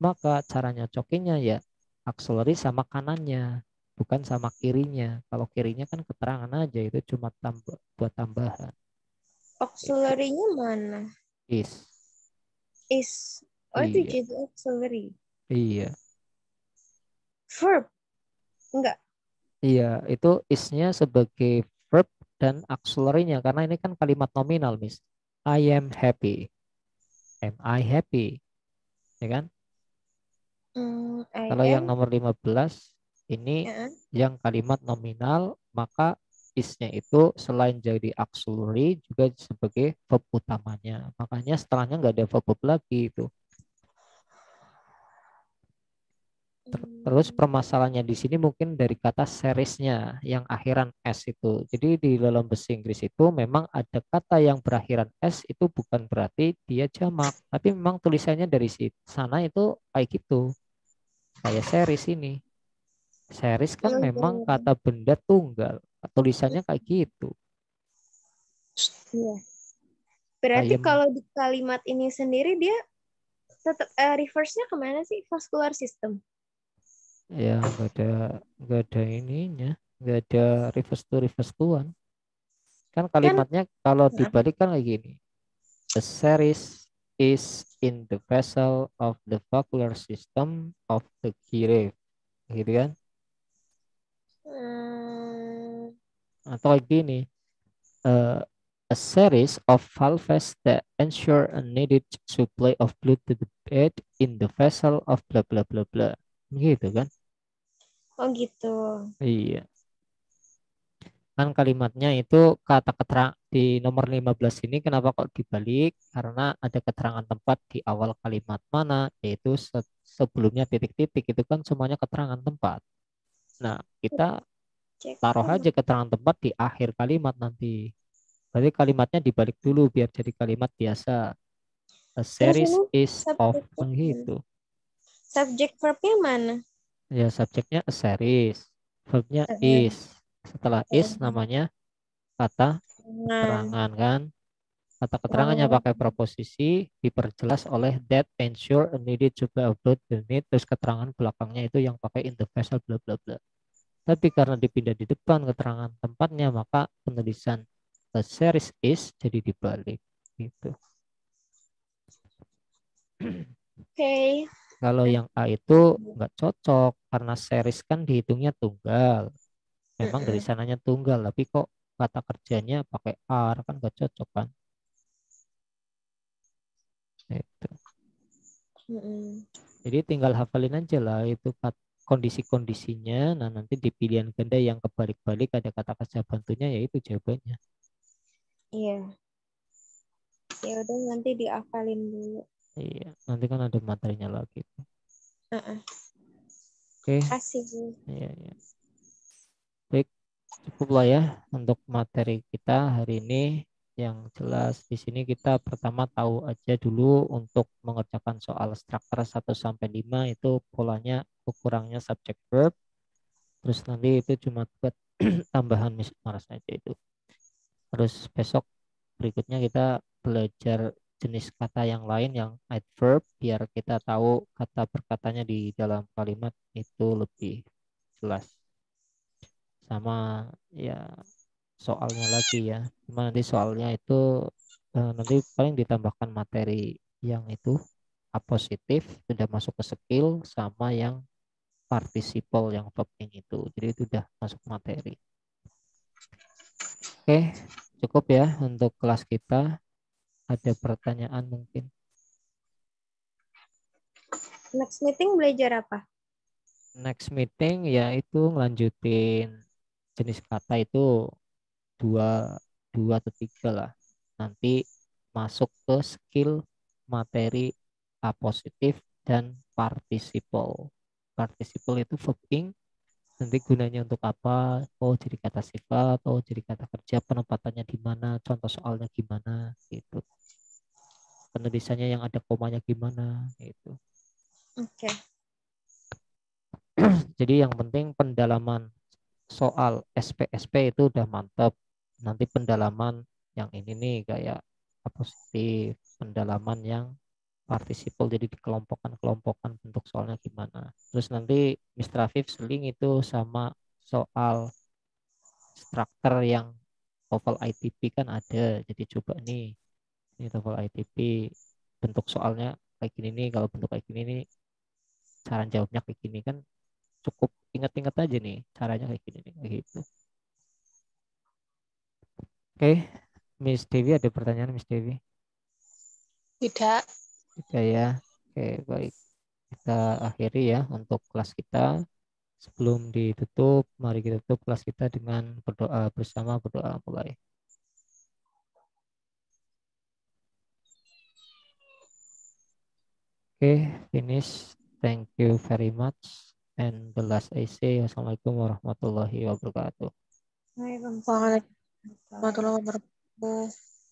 Maka caranya cokinya ya auxiliary sama kanannya, bukan sama kirinya. Kalau kirinya kan keterangan aja itu cuma tambah buat tambahan. Itu Auxiliary-nya mana? is. Is. Oh, itu Iya, jadi auxiliary. iya. Verb. Enggak. Iya, itu isnya sebagai verb dan auxiliary-nya karena ini kan kalimat nominal, Miss. I am happy. Am I happy? Ya kan? I Kalau yang am. nomor 15 ini Ya. yang kalimat nominal, maka isnya itu selain jadi auxiliary juga sebagai verb utamanya. Makanya setelahnya nggak ada verb lagi itu. Terus Hmm, permasalahannya di sini mungkin dari kata seriesnya yang akhiran S itu. Jadi di dalam bahasa Inggris itu memang ada kata yang berakhiran S itu bukan berarti dia jamak, tapi memang tulisannya dari sana itu kayak gitu. Kayak series ini. Series kan memang kata benda tunggal. Tulisannya kayak gitu. Iya. Berarti ayam. kalau di kalimat ini sendiri dia tetap reverse-nya kemana sih? Vascular system. Ya nggak ada ininya, nggak ada reverse tuan. Kan Kan kalimatnya kalau nah, dibalik kan kayak gini. A series is in the vessel of the vascular system of the giraffe, gitu kan? hmm, Atau kayak gini, uh, a series of valves that ensure a needed supply of blood to the bed in the vessel of bla bla bla bla, gitu kan? oh gitu. Iya, kan kalimatnya itu kata keterangan di nomor 15 ini kenapa kok dibalik? Karena ada keterangan tempat di awal kalimat mana, yaitu sebelumnya titik-titik itu kan semuanya keterangan tempat. Nah, kita Cek taruh dulu. aja keterangan tempat di akhir kalimat nanti. Berarti kalimatnya dibalik dulu biar jadi kalimat biasa. A Terus series ini is of subjeknya mana? gitu. Subjek verbnya mana? Ya, subjeknya a series. Verbnya Heeh. is. Setelah is Heeh. namanya kata Jangan. keterangan kan. Kata keterangannya Oh, pakai proposisi diperjelas oleh that ensure a needed supply of blood the need terus keterangan belakangnya itu yang pakai in the vessel bla bla bla. Tapi karena dipindah di depan keterangan tempatnya maka penulisan a series is jadi dibalik gitu. oke. Kalau yang A itu nggak cocok karena series kan dihitungnya tunggal. Memang dari Heeh. sananya tunggal, tapi kok kata kerjanya pakai are kan nggak cocok kan? Itu. Heeh. Jadi tinggal hafalin aja lah itu kondisi-kondisinya. Nah nanti di pilihan ganda yang kebalik-balik ada kata kerja bantunya yaitu jawabannya. Iya. Ya udah nanti diafalin dulu. Iya, nanti kan ada materinya lagi. Heeh. Oke, Kasih. Bu. iya, iya. Baik, cukup lah ya untuk materi kita hari ini. Yang jelas di sini kita pertama tahu aja dulu untuk mengerjakan soal struktur 1 sampai 5 itu polanya kurangnya subject verb. Terus nanti itu cuma buat tambahan maras aja itu. Terus besok berikutnya kita belajar jenis kata yang lain yang adverb biar kita tahu kata berkatanya di dalam kalimat itu lebih jelas. Sama ya soalnya lagi ya. Cuma nanti soalnya itu nanti paling ditambahkan materi yang itu apositif sudah masuk ke skill sama yang participle yang verbing itu. Jadi itu udah masuk materi. Oke, cukup ya untuk kelas kita. Ada pertanyaan mungkin? Next meeting belajar apa? Next meeting ya itu ngelanjutin jenis kata itu dua dua atau tiga lah. Nanti masuk ke skill materi apositif dan participle. Participle itu verbing. Nanti gunanya untuk apa? Oh, jadi kata sifat. Oh, jadi kata kerja. Penempatannya di mana? Contoh soalnya gimana? Gitu. Penulisannya yang ada komanya gimana? Gitu. Oke. Jadi yang penting pendalaman soal SP itu udah mantap. Nanti pendalaman yang ini nih kayak apositif, pendalaman yang participle jadi dikelompokkan bentuk soalnya gimana. Terus nanti Mr. Afif seling itu sama soal struktur yang TOEFL ITP kan ada. Jadi coba nih, ini TOEFL ITP bentuk soalnya kayak gini nih. Kalau bentuk kayak gini nih, cara jawabnya kayak gini kan cukup ingat-ingat aja nih caranya kayak gini nih kayak gitu. Oke, Miss Devi ada pertanyaan Miss Devi? Tidak. Tidak ya. Oke, baik. Kita akhiri ya untuk kelas kita. Sebelum ditutup, mari kita tutup kelas kita dengan berdoa bersama, berdoa mulai. Oke, finish. Thank you very much. And the last I say, Wassalamualaikum warahmatullahi wabarakatuh. Waalaikumsalam. Waalaikumsalam warahmatullahi wabarakatuh.